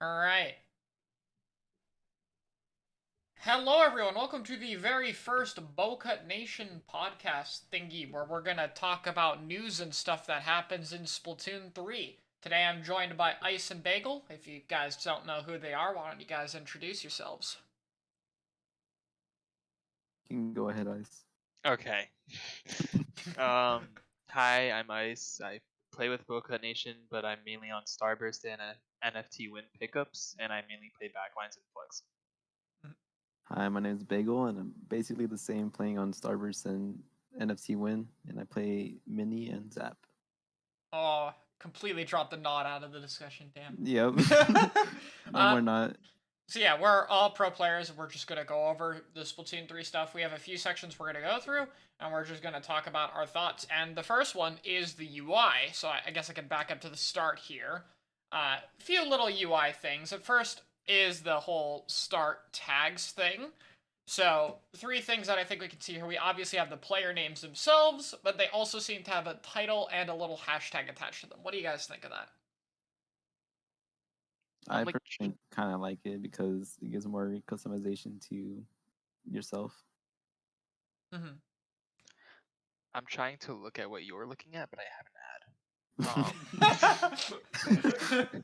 All right. Hello, everyone. Welcome to the very first Bocut Nation Podcast thingy, where we're gonna talk about news and stuff that happens in Splatoon 3. Today, I'm joined by Ice and Bagel. If you guys don't know who they are, why don't you guys introduce yourselves? You can go ahead, Ice. Okay. um, Hi, I'm Ice. I play with Bocut Nation, but I'm mainly on Starburst and NFT win pickups, and I mainly play backlines and flex. Hi, my name is Bagel, and I'm basically the same playing on Starburst and NFC Win, and I play Mini and Zap. Oh, completely dropped the knot out of the discussion, damn. Yep. No, we're not. So yeah, we're all pro players. We're just gonna go over the Splatoon 3 stuff. We have a few sections we're gonna go through, and we're just gonna talk about our thoughts. And the first one is the UI. So I guess I can back up to the start here. A few little UI things. At first is the whole start tags thing. So three things that I think we can see here. We obviously have the player names themselves, but they also seem to have a title and a little hashtag attached to them. What do you guys think of that? I personally kind of like it because it gives more customization to yourself. Mm-hmm. I'm trying to look at what you're looking at, but I haven't had.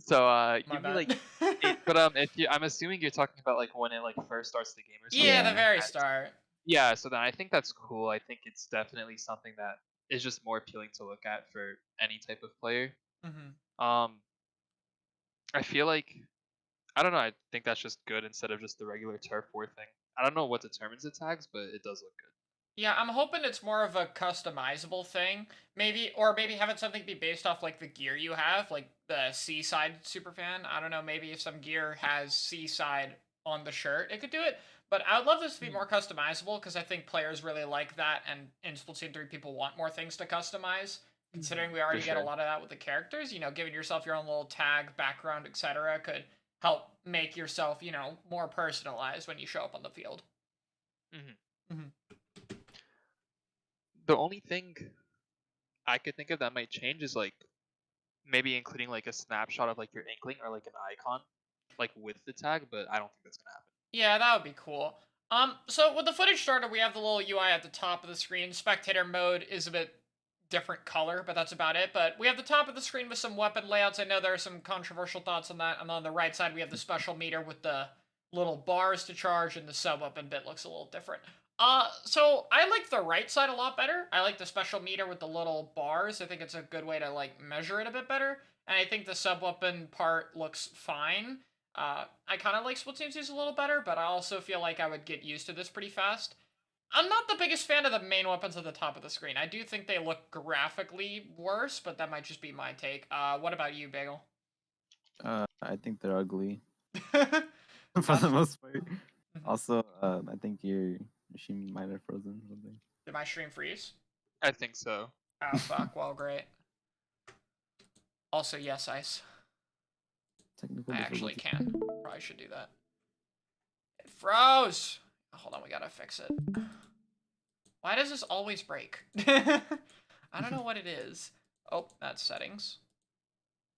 So My you mean bad. like, if you, I'm assuming you're talking about like when it like first starts the game or something. Yeah, Yeah. the very start. Yeah, so then I think that's cool. I think it's definitely something that is just more appealing to look at for any type of player. Mm-hmm. I feel like I don't know. I think that's just good instead of just the regular turf war thing. I don't know what determines the tags, but it does look good. Yeah, I'm hoping it's more of a customizable thing. Maybe, or maybe have it something be based off like the gear you have, like the Seaside Superfan. I don't know, maybe if some gear has Seaside on the shirt, it could do it. But I would love this to be more customizable because I think players really like that, and in Splatoon 3, people want more things to customize. Considering we already get a lot of that with the characters, giving yourself your own little tag, background, etc., could help make yourself, more personalized when you show up on the field. Mm-hmm. Mm-hmm. The only thing I could think of that might change is like maybe including like a snapshot of like your inkling or like an icon, like with the tag. But I don't think that's gonna happen. Yeah, that would be cool. So with the footage starter, we have the little UI at the top of the screen. Spectator mode is a bit different color, but that's about it. But we have the top of the screen with some weapon layouts. I know there are some controversial thoughts on that. And on the right side, we have the special meter with the little bars to charge, and the sub weapon bit looks a little different. So I like the right side a lot better. I like the special meter with the little bars. I think it's a good way to like measure it a bit better. And I think the sub weapon part looks fine. I kind of like Splatoon 2's a little better, but I also feel like I would get used to this pretty fast. I'm not the biggest fan of the main weapons at the top of the screen. I do think they look graphically worse, but that might just be my take. What about you, Bagel? I think they're ugly for the most part. Also, I think your machine might have frozen or something. Did my stream freeze? I think so. Oh, fuck. Well, great. Also, yes, Ice. Technical I actually difficulty. can. Probably should do that. It froze! Hold on, we gotta fix it. Why does this always break? I don't know what it is. Oh, that's settings.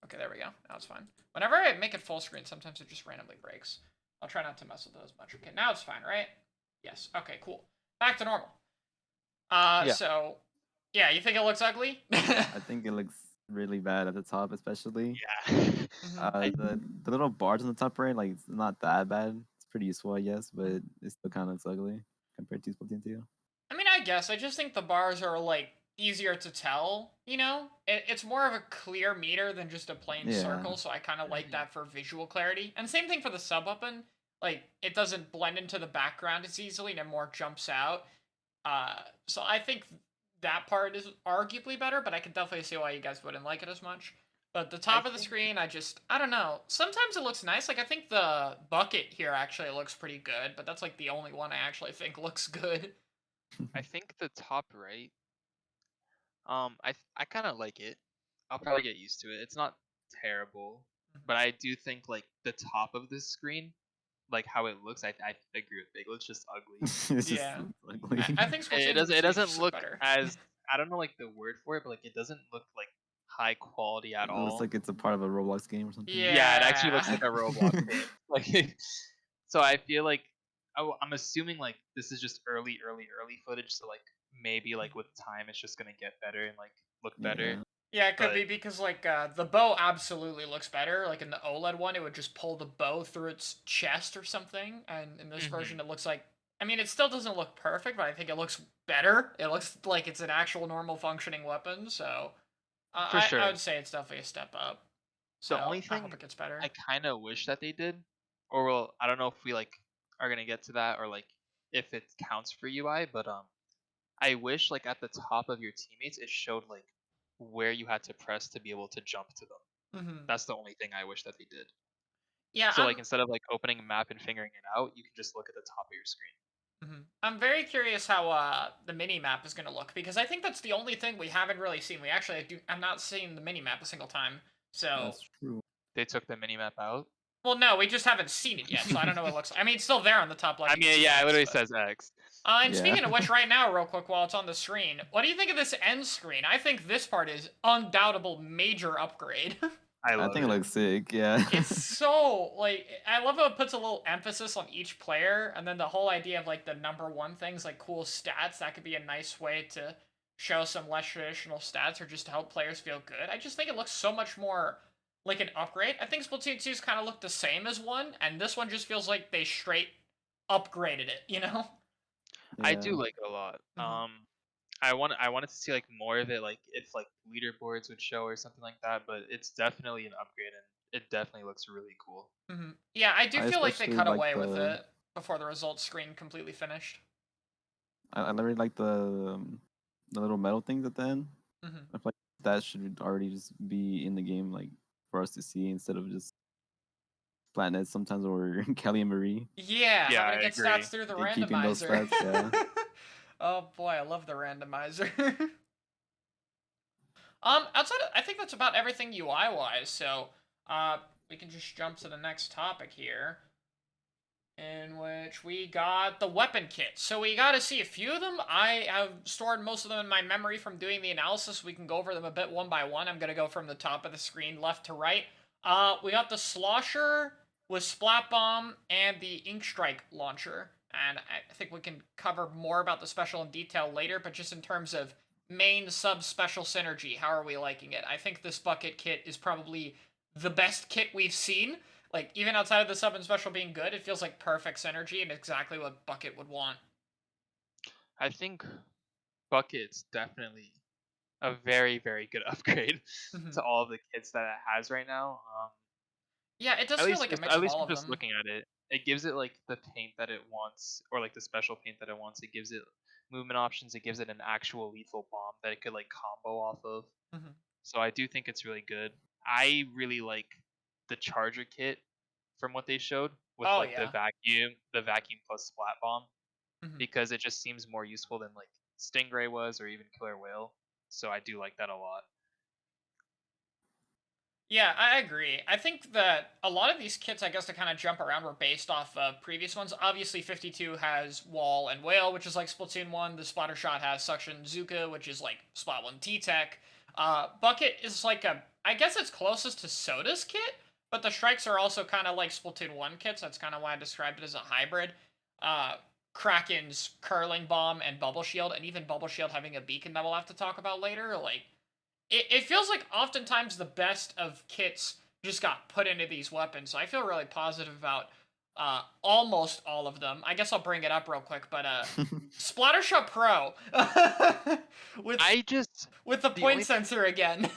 Okay, there we go. Now it's fine. Whenever I make it full screen, sometimes it just randomly breaks. I'll try not to mess with those much. Okay, now it's fine, right? Yes. Okay, cool. Back to normal. Yeah. So, yeah, you think it looks ugly? I think it looks really bad at the top, especially. Yeah. The little bars on the top right, like it's not that bad. It's pretty useful, I guess, but it still kind of looks ugly compared to Splatoon 2. I mean, I guess. I just think the bars are, like, easier to tell, It's more of a clear meter than just a plain circle, so I kind of like that for visual clarity. And same thing for the sub-weapon. Like, it doesn't blend into the background as easily, and it more jumps out. So I think that part is arguably better, but I can definitely see why you guys wouldn't like it as much. But the top of the screen, I don't know. Sometimes it looks nice. Like, I think the bucket here actually looks pretty good, but that's, like, the only one I actually think looks good. I think the top right. I kind of like it. I'll probably get used to it. It's not terrible, but I do think like the top of this screen, like how it looks, I agree with Bagel. It's just ugly. It's just Yeah. ugly. I think It Splatoon doesn't just look better. as I don't know like the word for it, but like it doesn't look like high quality at It looks all. like it's a part of a Roblox game or something. Yeah, it actually looks Yeah. like a Roblox game. Like, so I feel like I'm assuming like this is just early footage. So like maybe like with time it's just gonna get better and like look better. Yeah. Yeah, it could But be because like the bow absolutely looks better. Like in the OLED one, it would just pull the bow through its chest or something, and in this version, it looks like. I mean, it still doesn't look perfect, but I think it looks better. It looks like it's an actual normal functioning weapon. So for I sure, would say it's definitely a step up. So the only I hope thing it gets better. I kind of wish that they did, or well, I don't know if we like are gonna get to that or like if it counts for UI, but I wish like at the top of your teammates it showed like where you had to press to be able to jump to them. Hmm. That's the only thing I wish that they did. Yeah, So like instead of like opening a map and figuring it out, you can just look at the top of your screen. I'm very curious how the mini map is going to look because I think that's the only thing we haven't really seen. We actually I'm not seeing the mini map a single time. So That's true. They took the mini map out. well, no, we just haven't seen it yet, so I don't know what it looks like. I mean, it's still there on the top left. I you can mean, see yeah, X, it literally but- says X. And Yeah. speaking of which, right now, real quick, while it's on the screen, what do you think of this end screen? I think this part is undoubtable major upgrade. I I love think it. it looks sick. Yeah. It's so like I love how it puts a little emphasis on each player, and then the whole idea of like the number one things like cool stats. That could be a nice way to show some less traditional stats or just to help players feel good. I just think it looks so much more like an upgrade. I think Splatoon 2's kind of looked the same as one, and this one just feels like they straight upgraded it. You know? I Yeah. do like it a lot. Mhm. I wanted to see like more of it, like if like leaderboards would show or something like that. But it's definitely an upgrade, and it definitely looks really cool. Yeah, I do I feel like they especially cut like away with the. it before the results screen completely finished. I really like the little metal things at the end. Hmm. I feel like that should already just be in the game, like for us to see instead of just planets sometimes or Kelly and Marie. Yeah, Yeah, having to I get agree. stats through the Keeping those randomizer. stats, yeah. Oh boy, I love the randomizer. Outside of, I think that's about everything UI wise. So, we can just jump to the next topic here, in which we got the weapon kits. So we got to see a few of them. I have stored most of them in my memory from doing the analysis. We can go over them a bit one by one. I'm gonna go from the top of the screen, left to right. We got the Slosher with Splat Bomb and the Ink Strike launcher. And I think we can cover more about the special in detail later, but just in terms of main sub special synergy, how are we liking it? I think this bucket kit is probably the best kit we've seen. Like, even outside of the sub and special being good, it feels like perfect synergy and exactly what Bucket would want. I think Bucket's definitely a very very good upgrade to all of the kits that it has right now. Yeah, it does At feel least like a just, mix at of least all from of just them. looking at it, it gives it like the paint that it wants, or like the special paint that it wants. It gives it movement options. It gives it an actual lethal bomb that it could like combo off of. Mhm. So I do think it's really good. I really like the charger kit from what they showed with Oh, like yeah. the vacuum plus splat bomb, Mhm. because it just seems more useful than like Stingray was or even Killer Whale. So I do like that a lot. Yeah, I agree. I think that a lot of these kits, I guess, to kind of jump around, were based off of previous ones. Obviously, 52 has Wall and Whale, which is like Splatoon 1. The Splattershot has Suction Zuka, which is like Splat 1 T-Tech. Bucket is like a, I guess it's closest to Soda's kit, but the strikes are also kind of like Splatoon 1 kits. That's kind of why I described it as a hybrid. Uh, Kraken's Curling Bomb and Bubble Shield, and even Bubble Shield having a beacon that we'll have to talk about later. Like, it feels like oftentimes the best of kits just got put into these weapons. So I feel really positive about almost all of them. I guess I'll bring it up real quick, but Splattershot Pro with I just with the the point only sensor again.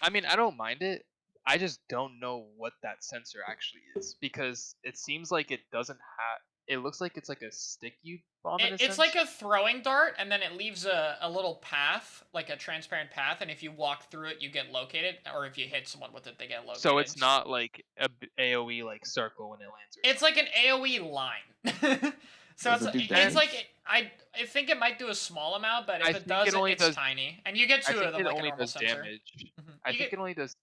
I mean, I don't mind it. I just don't know what that sensor actually is, because it seems like it doesn't have. It looks like it's like a sticky bomb in a It's sense. like a throwing dart, and then it leaves a little path, like a transparent path, and if you walk through it, you get located, or if you hit someone with it, they get located. So it's not like a AOE like circle when it lands. Or It's like an AOE line. So Does it do it's like damage? I think it might do a small amount, but if I it think does, it only it's does- tiny, and you get I two think of them it like a only normal does sensor. damage. Mhm. I You think get- it only does.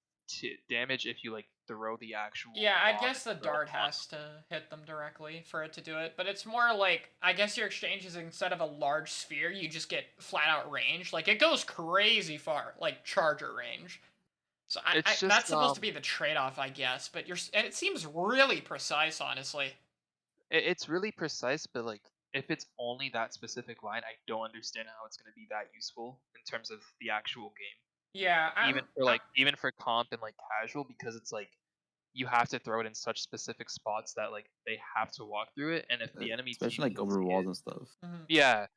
damage if you like throw the actual. Yeah, I bomb guess the into the dart block. has to hit them directly for it to do it, but it's more like I guess your exchange is instead of a large sphere, you just get flat out range. Like it goes crazy far, like charger range. So It's that's just supposed to be the trade-off, I guess. But and it seems really precise, honestly. it's really precise, but like if it's only that specific line, I don't understand how it's gonna be that useful in terms of the actual game. Yeah, Even for comp and like casual, because it's like you have to throw it in such specific spots that like they have to walk through it, and if the enemy team Especially like can over see walls it, and stuff. yeah,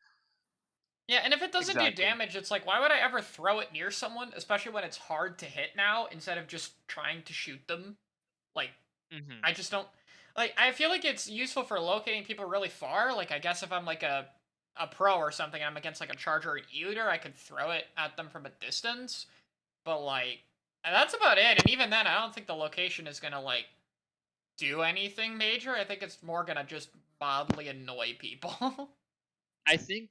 yeah, and if it doesn't do exactly. damage, it's like why would I ever throw it near someone, especially when it's hard to hit now, instead of just trying to shoot them? Like hmm I just don't like I feel like it's useful for locating people really far. Like I guess if I'm like a pro or something and I'm against like a charger or an e-liter, I could throw it at them from a distance. But like and that's about it. And even then I don't think the location is gonna like do anything major. I think it's more gonna just mildly annoy people. I think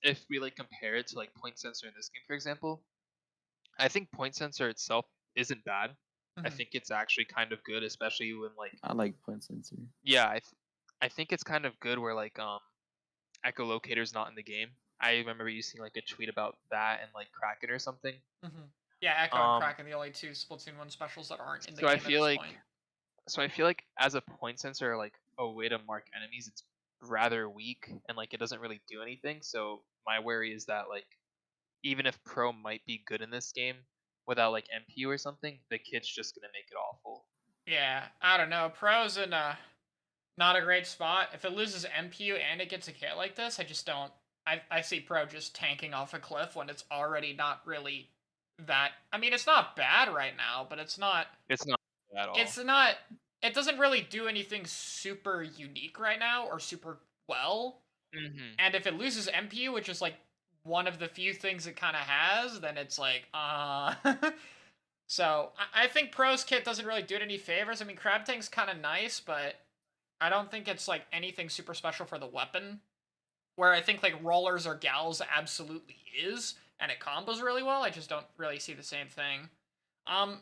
if we like compare it to like point sensor in this game, for example, I think point sensor itself isn't bad. I Mhm. think it's actually kind of good, especially when like I like point sensor. yeah, I think it's kind of good where like echolocator's not in the game. I remember you seeing like a tweet about that and like Kraken or something. Mhm. Yeah, Echo and Um, Kraken, the only two Splatoon 1 specials that aren't in the so I game at feel this like point. as a point sensor, or, like a way to mark enemies, it's rather weak and like it doesn't really do anything. So my worry is that like even if Pro might be good in this game without like MPU or something, the kit's just gonna make it awful. Yeah, I don't know. Pro's in not a great spot. If it loses MPU and it gets a hit like this, I just don't. I see Pro just tanking off a cliff when it's already not really that. I mean, it's not bad right now, but it's not. It's not at It's all. not. It doesn't really do anything super unique right now or super well. hmm And if it loses MPU, which is like one of the few things it kind of has, then it's like, So I think Pro's kit doesn't really do it any favors. I mean, Crab Tank's kind of nice, but I don't think it's like anything super special for the weapon. Where I think like Rollers or Gals absolutely is, and it combos really well. I just don't really see the same thing. Um,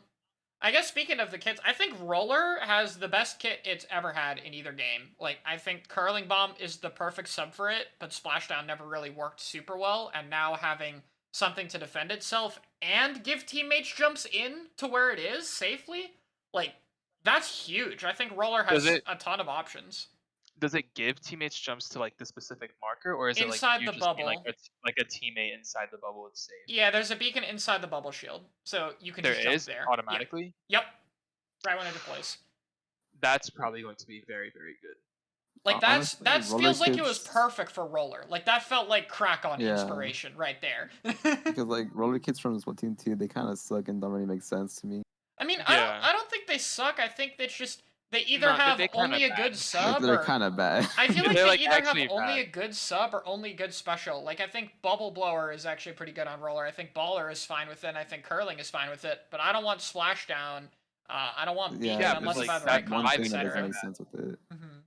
I guess speaking of the kits, I think Roller has the best kit it's ever had in either game. Like, I think Curling Bomb is the perfect sub for it, but Splashdown never really worked super well, and now having something to defend itself and give teammates jumps in to where it is safely, like, that's huge. I think Roller Does has it a ton of options. does it give teammates jumps to like the specific marker, or is it like Inside you the just mean bubble, like a teammate inside the bubble is safe? yeah, there's a beacon inside the bubble shield, so you can There just jump is there. Yeah. automatically. Yep. Right when it deploys. That's probably going to be very very good. Like Honestly, that roller feels like it was kits. perfect for Roller. Like that felt like crack on Yeah, inspiration right there. because like roller kits from Splatoon 2, they kind of suck and don't really make sense to me. I mean, Yeah, I don't think they suck. I think that's just they either no, have they kind of only a good bad. Like sub they're or kind of bad. I feel like They're they like either have actually only bad. a good sub or only good special. Like I think Bubble Blower is actually pretty good on Roller. I think Baller is fine with it. And I think Curling is fine with it. But I don't want Splashdown. I don't want Beacon Yeah, Yeah, but unless there's if like I have the that right that's one comp, why the thing that kits doesn't are etc. make bad. sense with it. Mm-hmm.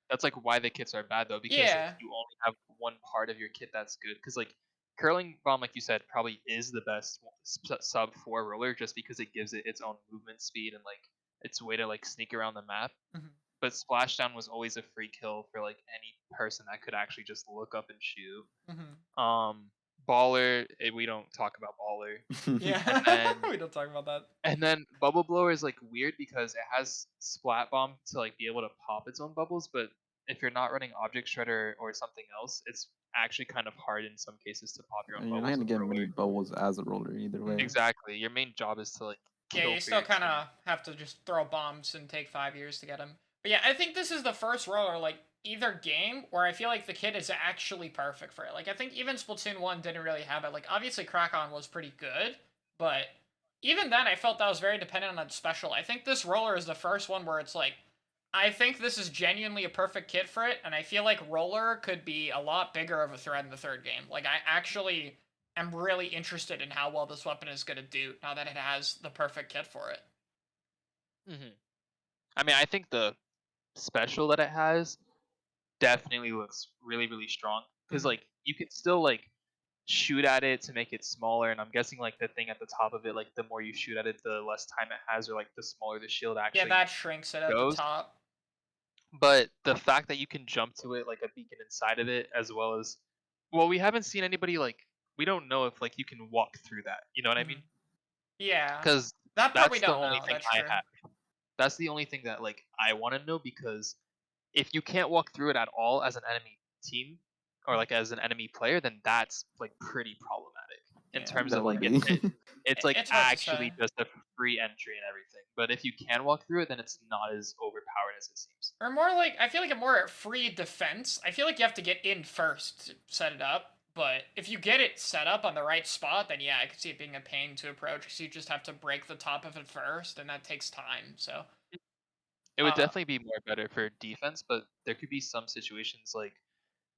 That's like why the kits are bad though, because like Yeah. you only have one part of your kit that's good. Because like curling bomb, like you said, probably is the best sub for roller, just because it gives it its own movement speed and like its way to like sneak around the map. Mm-hmm. But splashdown was always a free kill for like any person that could actually just look up and shoot. Mm-hmm. Baller, we don't talk about baller, Yeah. and then We don't talk about that. bubble blower is like weird because it has splat bomb to like be able to pop its own bubbles, but if you're not running object shredder or something else, it's actually kind of hard in some cases to pop your own And you're not bubbles gonna with get many roller. bubbles as a roller either way. Mm-hmm. Exactly. Your main job is to like Yeah, kill you for still your kind team. of have to just throw bombs and take 5 years to get them. But yeah, I think this is the first roller, like, either game where I feel like the kit is actually perfect for it. Like, I think even Splatoon 1 didn't really have it. Like, obviously, Krakon was pretty good, but even then, I felt that was very dependent on its special. I think this roller is the first one where it's like, I think this is genuinely a perfect kit for it, and I feel like roller could be a lot bigger of a threat in the third game. Like, I actually am really interested in how well this weapon is going to do now that it has the perfect kit for it. hmm I mean, I think the special that it has definitely looks really really strong because Mhm. like you could still like shoot at it to make it smaller, and I'm guessing like the thing at the top of it, like the more you shoot at it, the less time it has, or like the smaller the shield Yeah, actually that shrinks it at the goes. top. But the fact that you can jump to it like a beacon inside of it, as well as, well, we haven't seen anybody like, we don't know if like you can walk through that. You know what I mean? Yeah. Because That part we that's the don't only know. thing That's I true. have. That's the only thing that like I want to know, because if you can't walk through it at all as an enemy team or like as an enemy player, then that's like pretty problematic in Yeah. terms That of would like be. it's like It's hard to actually say. just a free entry and everything. But if you can walk through it, then it's not as overpowered as it seems. Or more like, I feel like a more free defense. I feel like you have to get in first to set it up. But if you get it set up on the right spot, then yeah, I could see it being a pain to approach because you just have to break the top of it first, and that takes time. So, It would uh, definitely be more better for defense, but there could be some situations like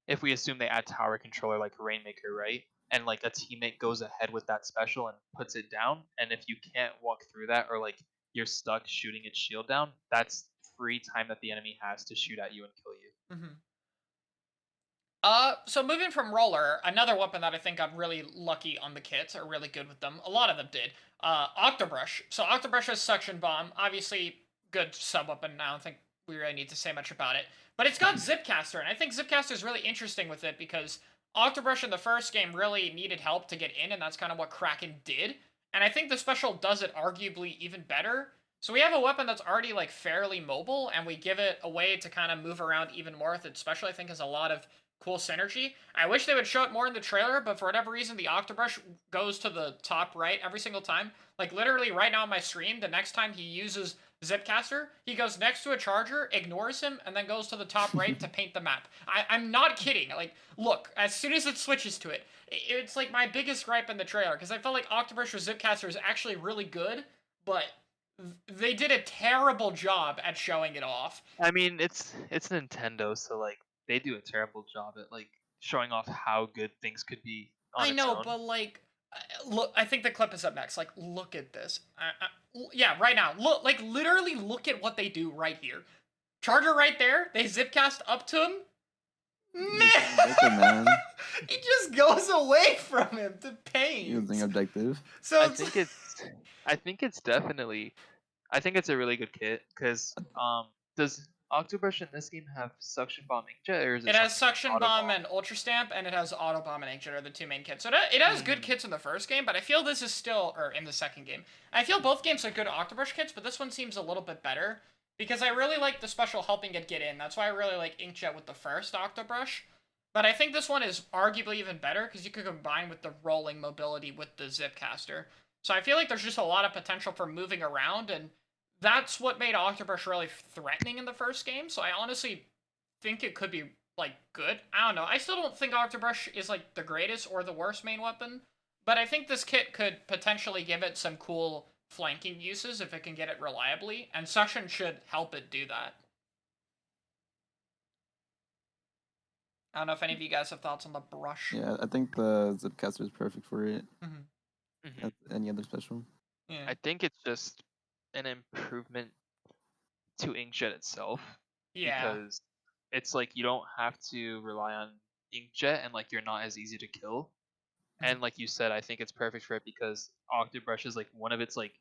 if we assume they add tower controller like Rainmaker, right? And like a teammate goes ahead with that special and puts it down, and if you can't walk through that, or like you're stuck shooting its shield down, that's free time that the enemy has to shoot at you and kill you. mhm. So moving from roller, another weapon that I think got really lucky on the kits, or really good with them. A lot of them did. Octobrush. So Octobrush has suction bomb. Obviously, good sub weapon. I don't think we really need to say much about it. But it's got Zipcaster, and I think Zipcaster is really interesting with it because Octobrush in the first game really needed help to get in, and that's kind of what Kraken did. And I think the special does it arguably even better. So we have a weapon that's already like fairly mobile, and we give it a way to kind of move around even more with it. Special, I think, has a lot of cool synergy. I wish they would show it more in the trailer, but for whatever reason, the Octobrush goes to the top right every single time. Like, literally, right now on my screen, the next time he uses Zipcaster, he goes next to a charger, ignores him, and then goes to the top right to paint the map. I'm not kidding. Like, look, as soon as it switches to it, it's like my biggest gripe in the trailer, because I felt like Octobrush with Zipcaster is actually really good, but they did a terrible job at showing it off. I mean, it's Nintendo, so like they do a terrible job at like showing off how good things could be on I its know, own. but like, look, I think the clip is up next. Like, look at this. Yeah, right now. Look, like, literally, look at what they do right here. Charger right there. They zipcast up to him. Man. He just goes away from him to paint. Using objective. So I it's think it's definitely, I think it's a really good kit, because does Octobrush in this game have suction bomb inkjet, or is it it has something suction auto bomb and ultra stamp, and it has auto bomb and inkjet are the two main kits. So it has good kits in the first game, but I feel this is still, or in the second game. I feel both games are good Octobrush kits, but this one seems a little bit better because I really like the special helping it get in. That's why I really like inkjet with the first Octobrush. But I think this one is arguably even better because you could combine with the rolling mobility with the Zipcaster. So I feel like there's just a lot of potential for moving around, and that's what made Octobrush really threatening in the first game. So I honestly think it could be like good. I don't know. I still don't think Octobrush is like the greatest or the worst main weapon, but I think this kit could potentially give it some cool flanking uses if it can get it reliably, and Suction should help it do that. I don't know if any of you guys have thoughts on the brush. Yeah, I think the Zipcaster is perfect for it. Mm-hmm. As any other special. Yeah. I think it's just an improvement to inkjet itself, Yeah. because it's like you don't have to rely on inkjet, and like you're not as easy to kill. And like you said, I think it's perfect for it because Octobrush is like one of its like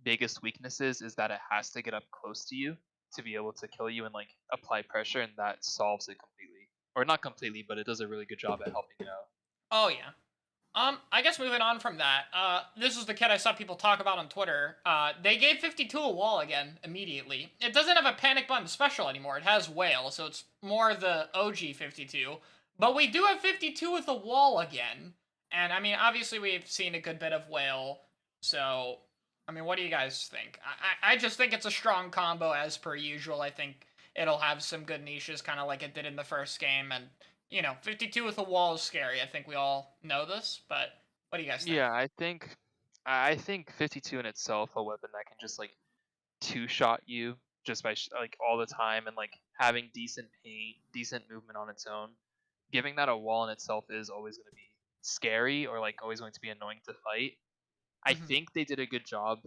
biggest weaknesses is that it has to get up close to you to be able to kill you and like apply pressure, and that solves it completely. Or not completely, but it does a really good job at helping it out. Oh yeah. I guess moving on from that, this is the kit I saw people talk about on Twitter. They gave 52 a wall again immediately. It doesn't have a panic button special anymore. It has whale, so it's more the OG 52. But we do have 52 with a wall again. And I mean, obviously we've seen a good bit of whale. So, I mean, what do you guys think? I just think it's a strong combo as per usual. I think it'll have some good niches, kind of like it did in the first game, and 52 with a wall is scary. I think we all know this, but what do you guys think? Yeah, I think 52 in itself, a weapon that can just like two-shot you just by like all the time, and like having decent paint, decent movement on its own. Giving that a wall in itself is always going to be scary, or like always going to be annoying to fight. I Mhm. think they did a good job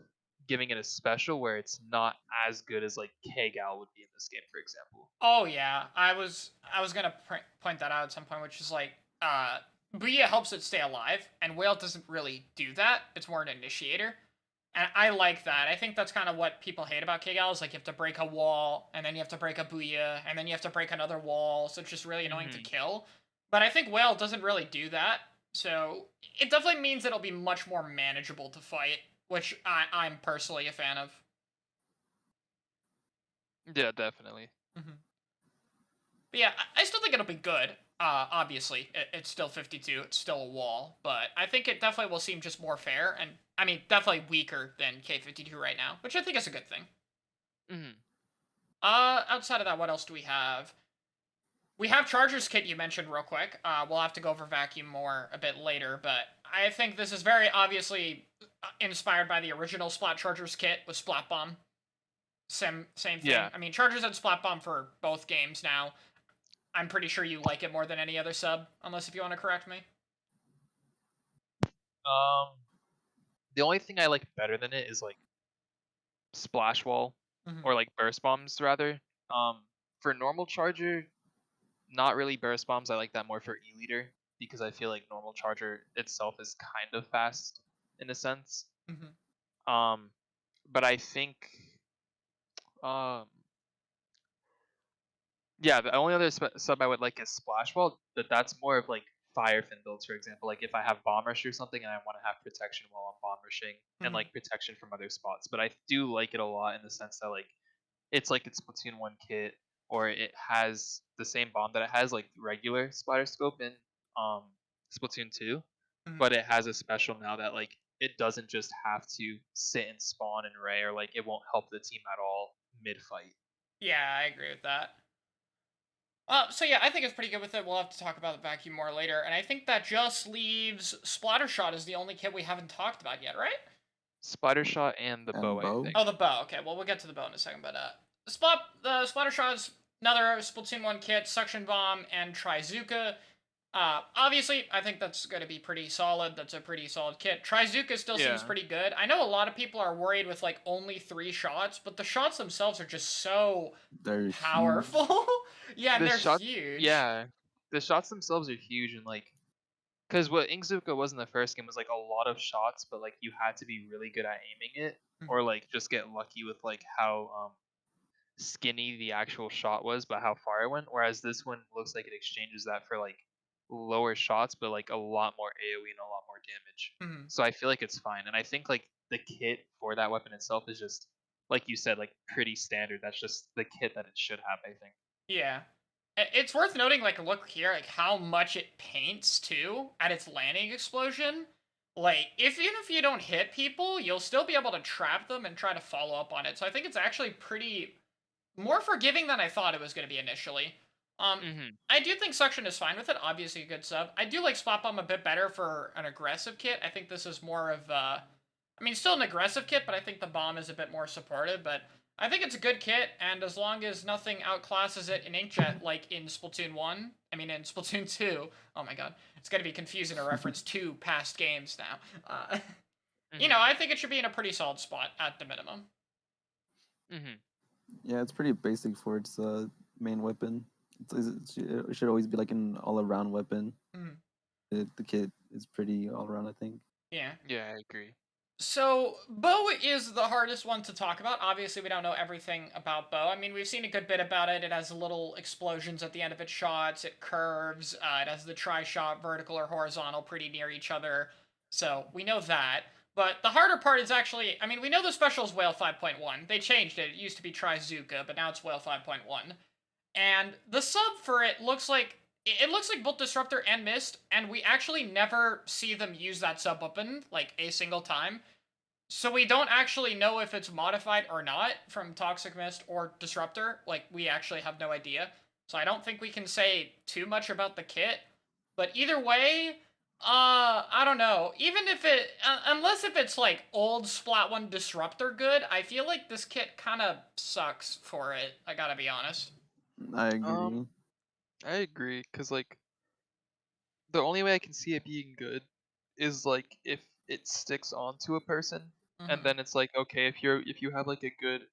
giving it a special where it's not as good as like K-Gal would be in this game, for example. Oh yeah, I was gonna point that out at some point, which is like Booyah helps it stay alive, and Whale doesn't really do that. It's more an initiator. And I like that. I think that's kind of what people hate about Kigel is like you have to break a wall, and then you have to break a Booyah, and then you have to break another wall, so it's just really annoying to kill. But I think Whale doesn't really do that, so it definitely means it'll be much more manageable to fight, which I'm personally a fan of. Yeah, definitely. Mm-hmm. But yeah, I still think it'll be good. Obviously, it's still 52. It's still a wall, but I think it definitely will seem just more fair, and I mean, definitely weaker than K52 right now, which I think is a good thing. Mm-hmm. Outside of that, what else do we have? We have Charger's Kit you mentioned real quick. We'll have to go over Vacuum more a bit later, but I think this is very obviously inspired by the original Splat Charger's Kit with Splat Bomb. Same thing. Yeah. I mean, Chargers had Splat Bomb for both games now. I'm pretty sure you like it more than any other sub, unless if you want to correct me. The only thing I like better than it is like Splash Wall or like Burst Bombs rather. For normal Charger, not really Burst Bombs. I like that more for E-Leader because I feel like normal Charger itself is kind of fast in a sense. But I think um yeah, the only other sub I would like is Splash Wall, but that's more of like fire fin builds, for example. Like if I have Bomb Rush or something and I want to have protection while I'm Bomb Rushing and like protection from other spots. But I do like it a lot in the sense that like it's like its Splatoon 1 kit, or it has the same bomb that it has like regular Splatter Scope in Splatoon 2, but it has a special now that like it doesn't just have to sit and spawn and ray, or like it won't help the team at all mid fight. Yeah, I agree with that. So yeah, I think it's pretty good with it. We'll have to talk about the Vacuum more later, and I think that just leaves Splattershot as the only kit we haven't talked about yet, right? Splattershot and the bow, I think. Oh, the bow. Okay, well we'll get to the bow in a second, but the Splattershot is another Splatoon 1 kit, Suction Bomb, and Trizuka. Obviously, I think that's going to be pretty solid. That's a pretty solid kit. Trizuka still seems pretty good. I know a lot of people are worried with like only 3 shots, but the shots themselves are just so powerful. Yeah, and they're huge. Yeah, the shots themselves are huge, and like, because what Inkzuka was in the first game was like a lot of shots, but like you had to be really good at aiming it, or like just get lucky with like how skinny the actual shot was, but how far it went. Whereas this one looks like it exchanges that for like lower shots, but like a lot more AoE and a lot more damage. So I feel like it's fine, and I think like the kit for that weapon itself is just like you said, like pretty standard. That's just the kit that it should have, I think. Yeah. It's worth noting, like, look here, like, how much it paints, too, at its landing explosion. Like, even if you don't hit people, you'll still be able to trap them and try to follow up on it. So I think it's actually pretty more forgiving than I thought it was going to be initially. I do think Suction is fine with it. Obviously, a good sub. I do like Spot Bomb a bit better for an aggressive kit. I think this is more of, I mean, still an aggressive kit, but I think the bomb is a bit more supportive. But I think it's a good kit, and as long as nothing outclasses it in Inkjet, like in Splatoon 1, I mean, in Splatoon 2, oh my god, it's going to be confusing to reference 2 past games now. You know, I think it should be in a pretty solid spot at the minimum. Yeah, it's pretty basic for its main weapon. It should always be like an all-around weapon. The kit is pretty all-around, I think. Yeah. Yeah, I agree. So, bow is the hardest one to talk about. Obviously, we don't know everything about bow. I mean, we've seen a good bit about it. It has little explosions at the end of its shots. It curves. It has the tri-shot, vertical or horizontal, pretty near each other. So, we know that. But the harder part is actually, I mean, we know the special is Whale 5.1. They changed it. It used to be Trizuka, but now it's Whale 5.1. And the sub for it looks like both Disruptor and Mist, and we actually never see them use that sub weapon, like, a single time. So we don't actually know if it's modified or not from Toxic Mist or Disruptor. Like, we actually have no idea. So I don't think we can say too much about the kit. But either way, I don't know. Even if it, unless if it's like old Splat 1 Disruptor good, I feel like this kit kind of sucks for it. I gotta be honest. I agree. I agree, because like the only way I can see it being good is like if it sticks onto a person, and then it's like, okay, if you have like a good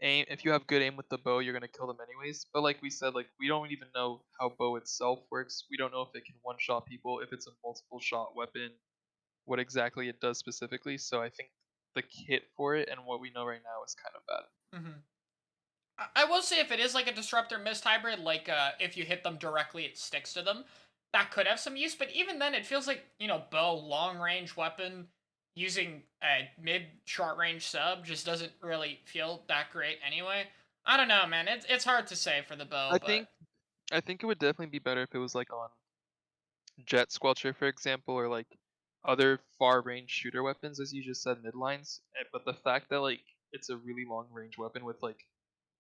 aim, if you have good aim with the bow, you're gonna kill them anyways. But like we said, like we don't even know how bow itself works. We don't know if it can one shot people, if it's a multiple shot weapon, what exactly it does specifically. So I think the kit for it and what we know right now is kind of bad. Mm-hmm. I will say if it is like a disruptor mist hybrid, like if you hit them directly, it sticks to them. That could have some use, but even then, it feels like bow long range weapon using a mid short range sub just doesn't really feel that great anyway. I don't know, man. It's hard to say for the bow, I but think I think it would definitely be better if it was like on Jet Squelcher, for example, or like other far range shooter weapons, as you just said, midlines. But the fact that like it's a really long range weapon with like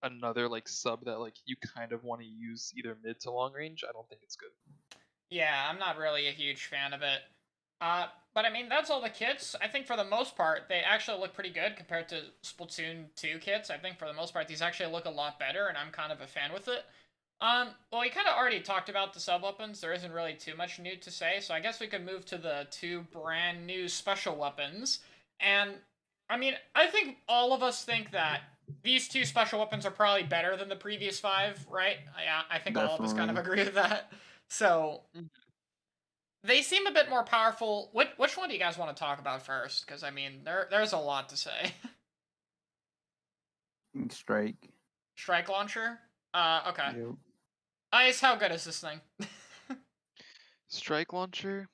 another like sub that like you kind of want to use either mid to long range, I don't think it's good. yeah, I'm not really a huge fan of it. But I mean, that's all the kits. I think for the most part, they actually look pretty good compared to Splatoon 2 kits. I think for the most part, these actually look a lot better, and I'm kind of a fan with it. Well, we kind of already talked about the sub weapons. There isn't really too much new to say, so I guess we could move to the two brand new special weapons. And I mean, I think all of us think that these two special weapons are probably better than the previous five, right? Yeah, I think all of us kind of Definitely. agree with that. So they seem a bit more powerful. Which one do you guys want to talk about first? Because I mean, there's a lot to say. Strike. Strike launcher. Okay. Yep. Ice, how good is this thing? Strike launcher.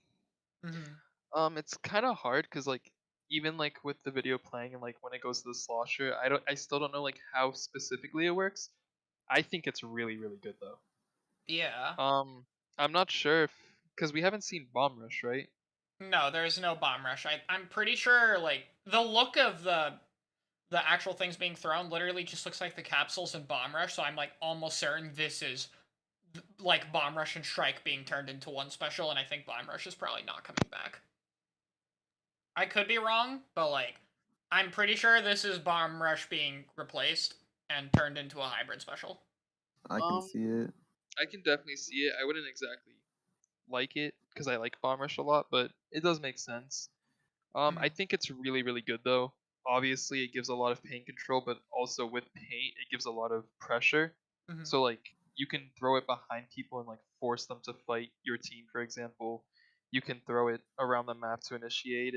Mm-hmm. It's kind of hard because like even like with the video playing and like when it goes to the slosher, I still don't know like how specifically it works. I think it's really really good though. Yeah. I'm not sure if because we haven't seen Bomb Rush, right? No, there's no bomb rush. I'm pretty sure like the look of the actual things being thrown literally just looks like the capsules in bomb rush. So I'm like almost certain this is like bomb rush and strike being turned into one special, and I think bomb rush is probably not coming back. I could be wrong, but like I'm pretty sure this is bomb rush being replaced and turned into a hybrid special. I can Um, see it. I can definitely see it. I wouldn't exactly like it because I like Bomb Rush a lot, but it does make sense. I Mm-hmm. think it's really really good though. Obviously, it gives a lot of paint control, but also with paint, it gives a lot of pressure. Mm-hmm. So like you can throw it behind people and like force them to fight your team, for example. You can throw it around the map to initiate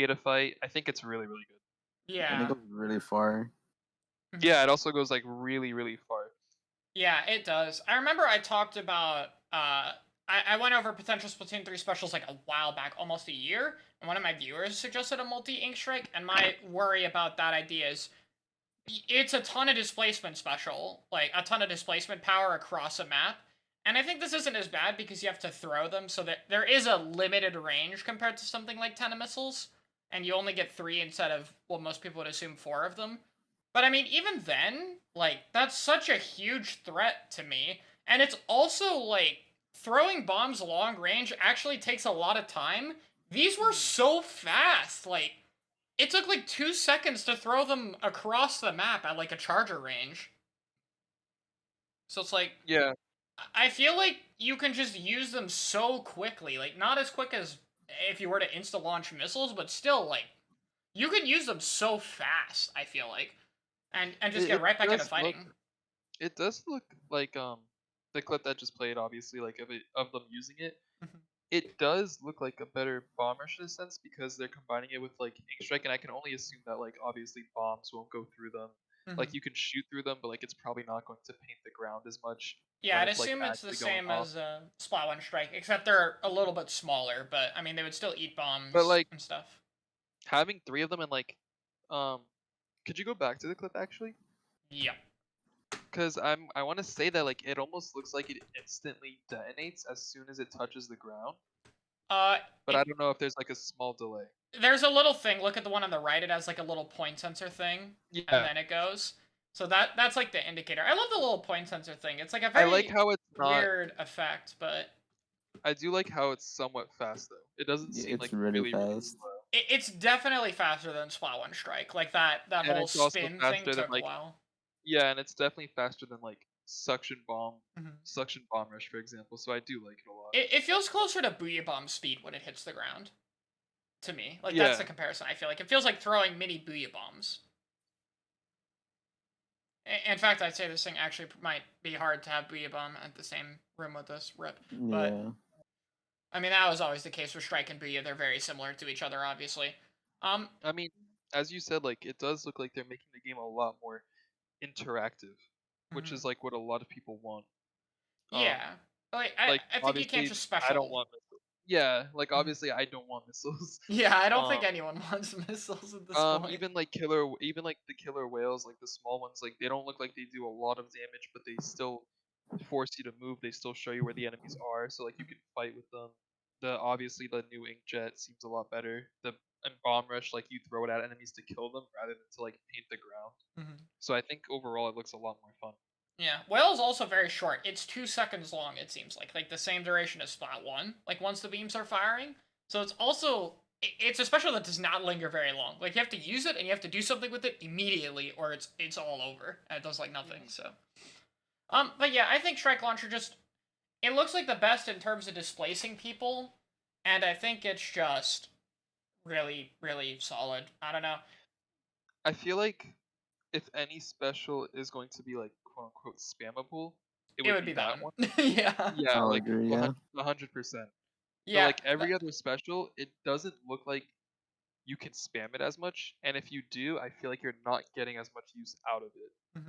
a fight. I think it's really really good. And it Yeah. goes really far. Mm-hmm. Yeah, it also goes like really really far. Yeah, it does. I remember I talked about I went over potential Splatoon 3 specials like a while back, almost a year, and one of my viewers suggested a multi-ink strike, and my worry about that idea is it's a ton of displacement special, like a ton of displacement power across a map. And I think this isn't as bad because you have to throw them, so that there is a limited range compared to something like 10 missiles, and you only get 3 instead of what most people would assume 4 of them. But I mean, even then, like, that's such a huge threat to me. And it's also like throwing bombs long range actually takes a lot of time. These were so fast. Like, it took like 2 seconds to throw them across the map at like a charger range. So it's like, Yeah, I feel like you can just use them so quickly. Like, not as quick as if you were to insta launch missiles, but still, like, you can use them so fast, I feel like. And just get it right back into does look fighting. it does look like the clip that just played, obviously, like of them using it. It does look like a better bomb rush in a sense because they're combining it with like ink strike, and I can only assume that like obviously bombs won't go through them. Like Mhm. you can shoot through them, but like it's probably not going to paint the ground as much Yeah, when I'd it's like assume it's the actually going same off. as Splat One Strike, except they're a little bit smaller. But I mean, they would still eat But bombs like and stuff. having three of them and like um, could you go back to the clip actually? Yep. Because I want to say that like it almost looks like it instantly detonates as soon as it touches the ground, Uh, but I don't know if there's like a small delay. there's a little thing. Look at the one on the right. It has like a little point sensor thing, and Yeah, then it goes. So that's like the indicator. I love the little point sensor thing. It's like a I like very how it's not. weird effect, but I do like how it's somewhat fast though. It doesn't Yeah, seem it's like really really really fast. slow, it's definitely faster than Splat One Strike. Like that and whole it's also spin thing faster than took a like while. yeah, and it's definitely faster than like Mhm. suction bomb rush for example. So I do like it a lot. It feels closer to Booyah Bomb speed when it hits the ground. To me. Like that's the Yeah, comparison I feel like. It feels like throwing mini booyah bombs. In fact, I'd say this thing actually might be hard to have Booyah Bomb at the same room with us. Rip. But Yeah. I mean, that was always the case with Strike and Booyah. They're very similar to each other, obviously. I mean, as you said, like it does look like they're making the game a lot more interactive, which is like what a lot of people want. Yeah. Like I think you can't obviously just special. I don't want missiles. Yeah, like obviously I don't want missiles. Yeah, I don't think anyone wants missiles at this point. Even like the killer whales, like the small ones, like they don't look like they do a lot of damage, but they still force you to move. They still show you where the enemies are, so like you can fight with them. Obviously the new inkjet seems a lot better. And bomb rush, like you throw it at enemies to kill them rather than to like paint the ground. So I think overall it looks a lot more fun. Yeah, whale is also very short. It's 2 seconds long. It seems like the same duration as Splat 1. Like once the beams are firing, so it's also it's a special that does not linger very long. Like you have to use it and you have to do something with it immediately, or it's all over and it does like nothing. So, but yeah, I think Strike Launcher just it looks like the best in terms of displacing people, and I think it's just really really solid. I don't know. I feel like if any special is going to be like quote unquote spammable, it It would would be be that that one. one. Yeah. Yeah, I'll like agree. Yeah. 100%. But Yeah. like every other special, it doesn't look like you can spam it as much, and if you do, I feel like you're not getting as much use out of it.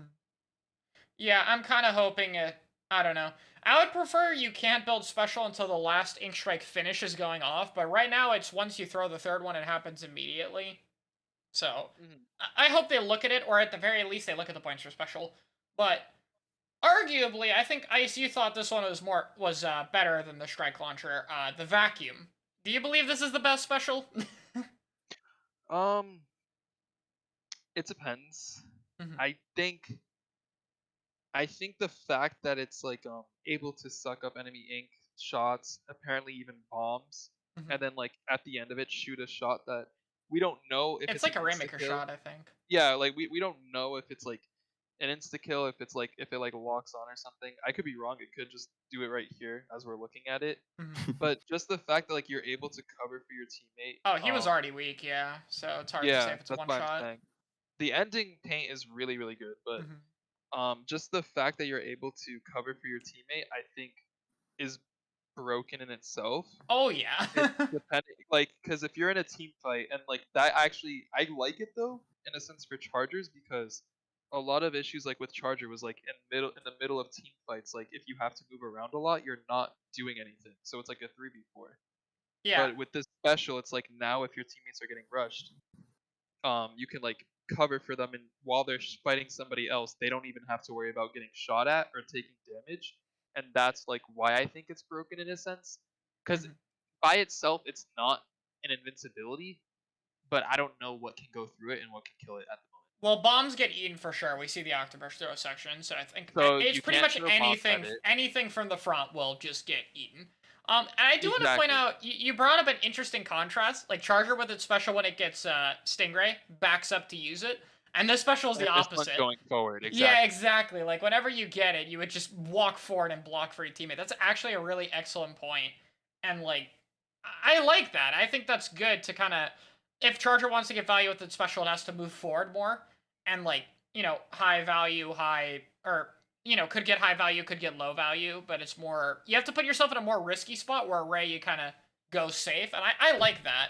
Yeah, I'm kind of hoping it. I don't know. I would prefer you can't build special until the last ink strike finish is going off, but right now it's once you throw the third one, it happens immediately. So I hope they look at it, or at the very least they look at the points for special. But arguably, I think Ice, you thought this one was better than the strike launcher. The vacuum. Do you believe this is the best special? Um, it depends. Mhm. I think the fact that it's like able to suck up enemy ink shots, apparently even bombs, Mhm. and then like at the end of it shoot a shot that we don't know if It's it's like an a Rainmaker insta-kill. shot, I think. Yeah, like we don't know if it's like an insta kill, if it's like if it like locks on or something. I could be wrong. It could just do it right here as we're looking at it. But just the fact that like you're able to cover for your teammate. Oh, he was already weak, yeah. So it's hard to say Yeah, if it's a that's one what I'm shot. saying. The ending paint is really really good, but just the fact that you're able to cover for your teammate, I think, is broken in itself. Oh yeah. It's depending, like, because if you're in a team fight and like that, actually, I like it though in a sense for chargers because a lot of issues like with charger was like in the middle of team fights, like if you have to move around a lot, you're not doing anything, so it's like a 3v4. Yeah. But with this special, it's like now if your teammates are getting rushed, you can like cover for them, and while they're fighting somebody else, they don't even have to worry about getting shot at or taking damage, and that's like why I think it's broken in a sense, because by itself it's not an invincibility, but I don't know what can go through it and what can kill it at the moment. Well, bombs get eaten for sure. We see the Octobrush throw section, so I think So it's you pretty can't much throw bombs at it. anything from the front will just get eaten. And I do want to point Exactly. out you brought up an interesting contrast. Like Charger with its special when it gets Stingray backs up to use it, and this special is the This one's opposite. going forward. Exactly. Yeah, exactly. Like whenever you get it, you would just walk forward and block for your teammate. That's actually a really excellent point, and like I like that. I think that's good to kind of if Charger wants to get value with its special, it has to move forward more and like high value, high or could get high value, could get low value, but it's more you have to put yourself in a more risky spot where Ray you kind of go safe, and I like that.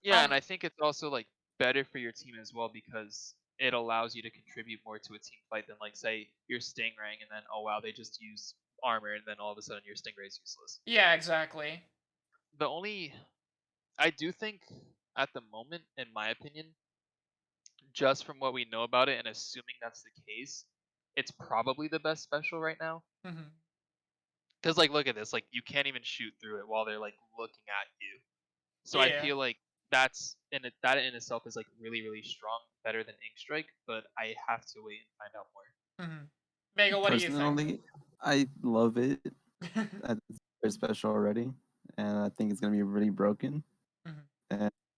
Yeah, and I think it's also like better for your team as well because it allows you to contribute more to a team fight than like say you're Stingraying and then oh wow they just use armor and then all of a sudden your Stingray's useless. Yeah, exactly. I do think at the moment, in my opinion, just from what we know about it and assuming that's the case, it's probably the best special right now. Because like look at this, like you can't even shoot through it while they're like looking at you. So I feel like that in itself is like really really strong, better than Ink Strike. But I have to wait and find out more. Bagel, what do you think? Personally, I love it. It's very special already, and I think it's gonna be really broken.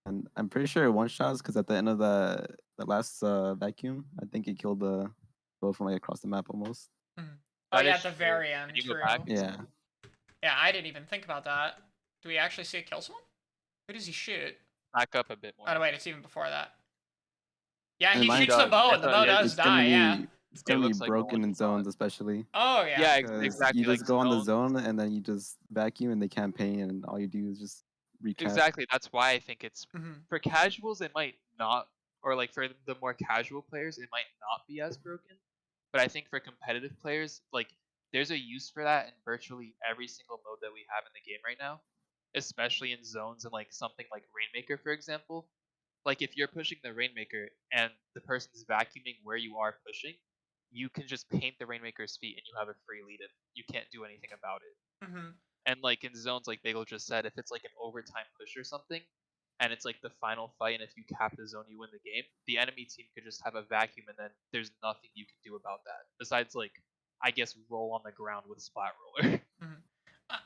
And I'm pretty sure it one shots because at the end of the last vacuum, I think it killed the both from like across the map almost. Oh yeah, at the very end. Can you True. go back? Yeah. Yeah, I didn't even think about that. Do we actually see it kill someone? Who does he shoot? Back up a bit more. Oh, wait, it's even before that. Yeah, And he mine shoots the does. bow, and the bow does It's gonna die, be yeah. It's it gonna be looks like no broken one in saw it. zones, especially Oh yeah. Yeah, because exactly. you Like just go on the zones. zone and then you just vacuum and they campaign, and all you do is just recap. Exactly. That's why I think it's Mhm. for casuals. It might not, or like for the more casual players, it might not be as broken. But I think for competitive players, like there's a use for that in virtually every single mode that we have in the game right now, especially in zones and like something like Rainmaker, for example. Like if you're pushing the Rainmaker and the person's vacuuming where you are pushing, you can just paint the Rainmaker's feet and you have a free lead. And you can't do anything about it. Mhm. And like in zones, like Bagel just said, if it's like an overtime push or something, and it's like the final fight, and if you cap the zone, you win the game. The enemy team could just have a vacuum, and then there's nothing you can do about that besides like I guess roll on the ground with Splat Roller. Mhm.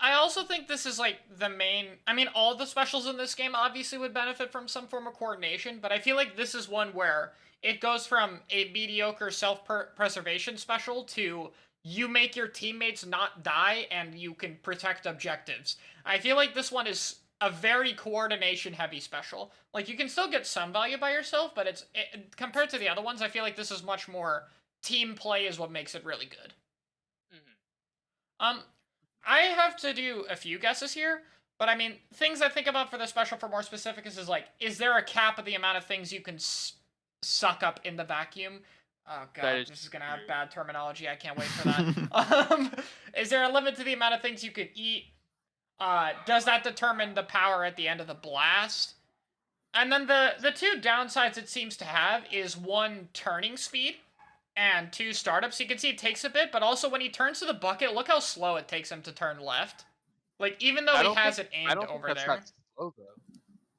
I also think this is like the main. I mean, all the specials in this game obviously would benefit from some form of coordination, but I feel like this is one where it goes from a mediocre self-preservation special to you make your teammates not die and you can protect objectives. I feel like this one is a very coordination-heavy special. Like you can still get some value by yourself, but compared to the other ones, I feel like this is much more team play is what makes it really good. Um, I have to do a few guesses here, but I mean, things I think about for the special for more specific is like, is there a cap of the amount of things you can suck up in the vacuum? Oh That god, is this is gonna have true. bad terminology. I can't wait for that. Is there a limit to the amount of things you can eat? Does that determine the power at the end of the blast? And then the two downsides it seems to have is one, turning speed, and two, startups. You can see it takes a bit, but also when he turns to the bucket, look how slow it takes him to turn left. Like even though I he don't has think it I aimed don't think over that's there. that slow though.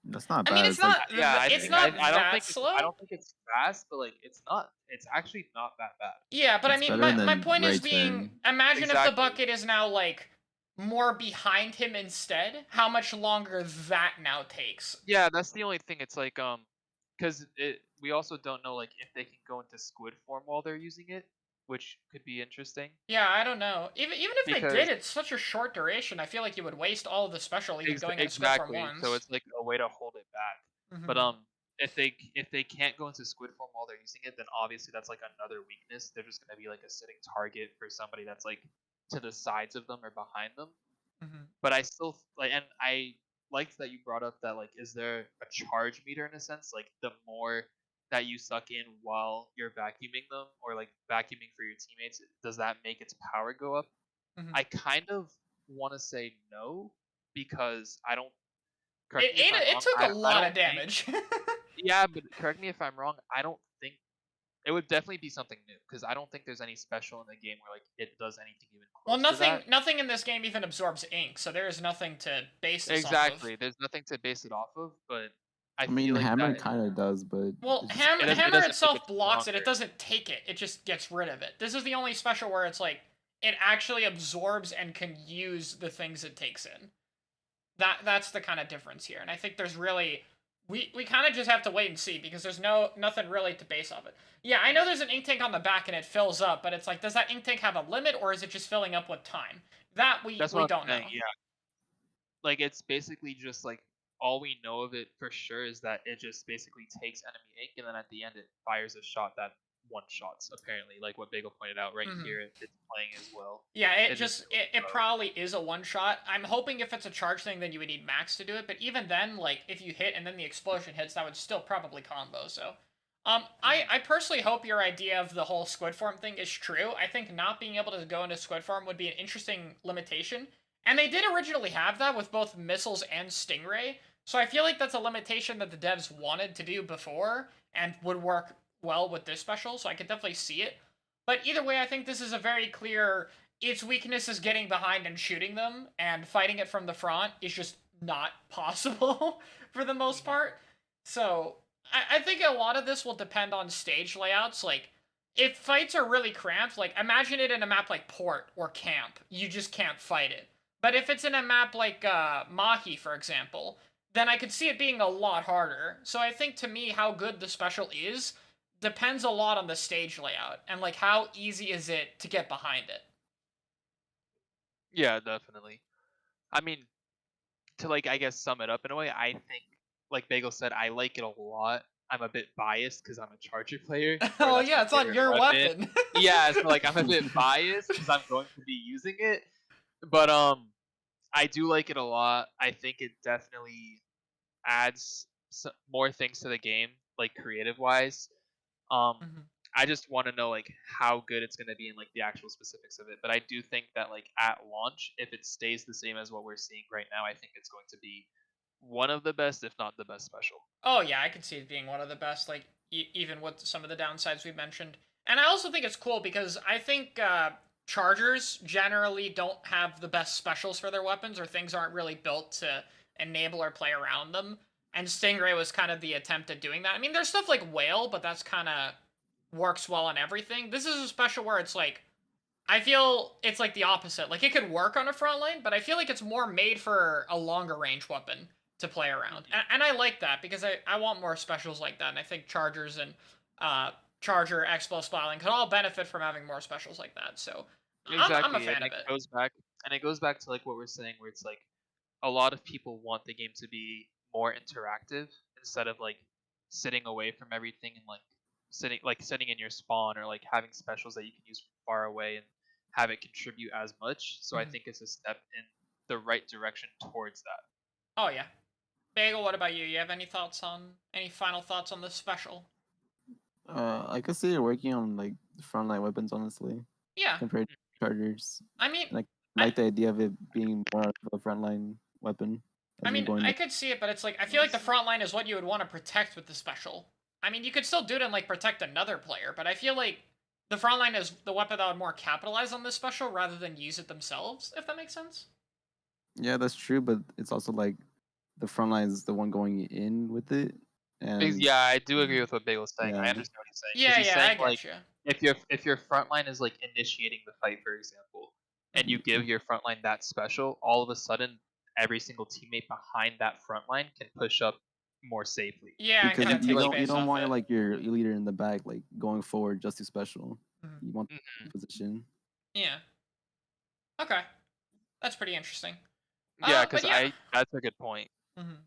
That's not I mean, bad. it's It's like not. Yeah, It's not I don't that think slow. I don't think it's fast, but like it's not. It's actually not that bad. Yeah, but I it's mean, better my than point is right being. turn. Imagine if the Exactly. bucket is now like more behind him instead. How much longer that now takes? Yeah, that's the only thing. It's like because it we also don't know like if they can go into squid form while they're using it, which could be interesting Yeah, I don't know. Even if they because did, it's such a short duration. I feel like you would waste all of the special even going into squid form exactly. So once. it's like a way to hold it back. But Hmm. if they can't go into squid form while they're using it, then obviously that's like another weakness. They're just gonna be like a sitting target for somebody that's like to the sides of them or behind them. Hmm. But I still like, and I liked that you brought up that like, is there a charge meter in a sense? Like the more that you suck in while you're vacuuming them or like vacuuming for your teammates, does that make its power go up? Hmm. I kind of want to say no because I don't. Correct It me if I'm it wrong. took a I lot don't of think. damage. Yeah, but correct me if I'm wrong. I don't think it would definitely be something new because I don't think there's any special in the game where like it does anything even Well, close to that. nothing in this game even absorbs ink, so there is nothing to base this off of. Exactly. There's nothing to base it off of, but I I mean, feel like hammer that kind of does, but Well, it's just it hammer doesn't make it itself blocks it. It stronger. doesn't take it. It just gets rid of it. This is the only special where it's like it actually absorbs and can use the things it takes in. That's the kind of difference here, and I think there's really we kind of just have to wait and see because there's nothing really to base off it. Yeah, I know there's an ink tank on the back and it fills up, but it's like, does that ink tank have a limit or is it just filling up with time? That That's we what I'm don't know. saying. Yeah. Like it's basically just like all we know of it for sure is that it just basically takes enemy ink and then at the end it fires a shot that one shots apparently like what Bagel pointed out right Hmm. here it's playing as well. Yeah, It just goes it slow. probably is a one shot. I'm hoping if it's a charge thing, then you would need max to do it. But even then, like if you hit and then the explosion hits, that would still probably combo. So, I personally hope your idea of the whole squid form thing is true. I think not being able to go into squid form would be an interesting limitation. And they did originally have that with both missiles and stingray. So I feel like that's a limitation that the devs wanted to do before and would work well with this special. So I could definitely see it. But either way, I think this is a very clear its weakness is getting behind and shooting them, and fighting it from the front is just not possible for the most part. So I think a lot of this will depend on stage layouts. Like, if fights are really cramped, like imagine it in a map like Port or Camp, you just can't fight it. But if it's in a map like Mahi, for example, then I could see it being a lot harder. So I think to me, how good the special is depends a lot on the stage layout and like how easy is it to get behind it. Yeah, definitely. I mean, to like I guess sum it up in a way, I think like Bagel said, I like it a lot. I'm a bit biased because I'm a Charger player. Oh yeah, it's on your weapon. Yeah, so like I'm a bit biased because I'm going to be using it, but I do like it a lot. I think it definitely adds more things to the game, like creative wise. Mhm. I just want to know like how good it's going to be in like the actual specifics of it. But I do think that like at launch, if it stays the same as what we're seeing right now, I think it's going to be one of the best, if not the best special. Oh yeah, I can see it being one of the best, like even with some of the downsides we mentioned. And I also think it's cool because I think chargers generally don't have the best specials for their weapons, or things aren't really built to enable or play around them. And Stingray was kind of the attempt at doing that. I mean, there's stuff like Whale, but that's kind of works well on everything. This is a special where it's like I feel it's like the opposite. Like it could work on a front line, but I feel like it's more made for a longer range weapon to play around. And I like that because I want more specials like that. And I think Chargers and Charger, X-Bow, Splatling could all benefit from having more specials like that. So I'm a Exactly, fan and of it. it goes back to like what we're saying, where it's like a lot of people want the game to be more interactive instead of like sitting away from everything and like sitting in your spawn, or like having specials that you can use from far away and have it contribute as much. So I Mhm. think it's a step in the right direction towards that. Oh yeah. Bagel, what about you? You have any final thoughts on this special? I could see it working on like frontline weapons, honestly, Yeah. compared to chargers. I mean, And I I like the idea of it being more of a frontline weapon I as you're mean, going. I could see it, but it's like I feel like the front line is what you would want to protect with the special. I mean, you could still do it and like protect another player, but I feel like the front line is the weapon that would more capitalize on this special rather than use it themselves, if that makes sense. Yeah, that's true, but it's also like the front line is the one going in with it, and Yeah, I do agree with what Bagel's saying. I yeah, understand what he's saying because Yeah, he's yeah, saying I like get you. if your front line is like initiating the fight, for example, and you give your front line that special, all of a sudden every single teammate behind that front line can push up more safely. Yeah, and because kind And of I feel take like you space don't off want it. like your leader in the back like going forward just to special. Mhm. You want Mhm. position. Yeah. Okay, that's pretty interesting. Yeah, But because yeah. that's a good point. Mhm.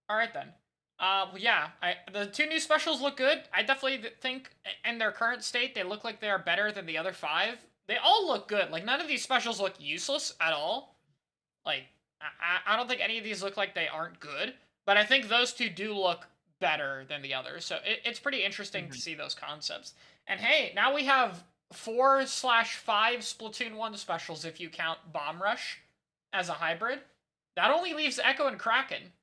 All right then. Well, yeah, the two new specials look good. I definitely think, in their current state, they look like they are better than the other five. They all look good. Like none of these specials look useless at all. Like I don't think any of these look like they aren't good. But I think those two do look better than the others. So it's pretty interesting to Mhm. see those concepts. And hey, now we have 4/5 Splatoon 1 specials if you count Bomb Rush as a hybrid. That only leaves Echo and Kraken.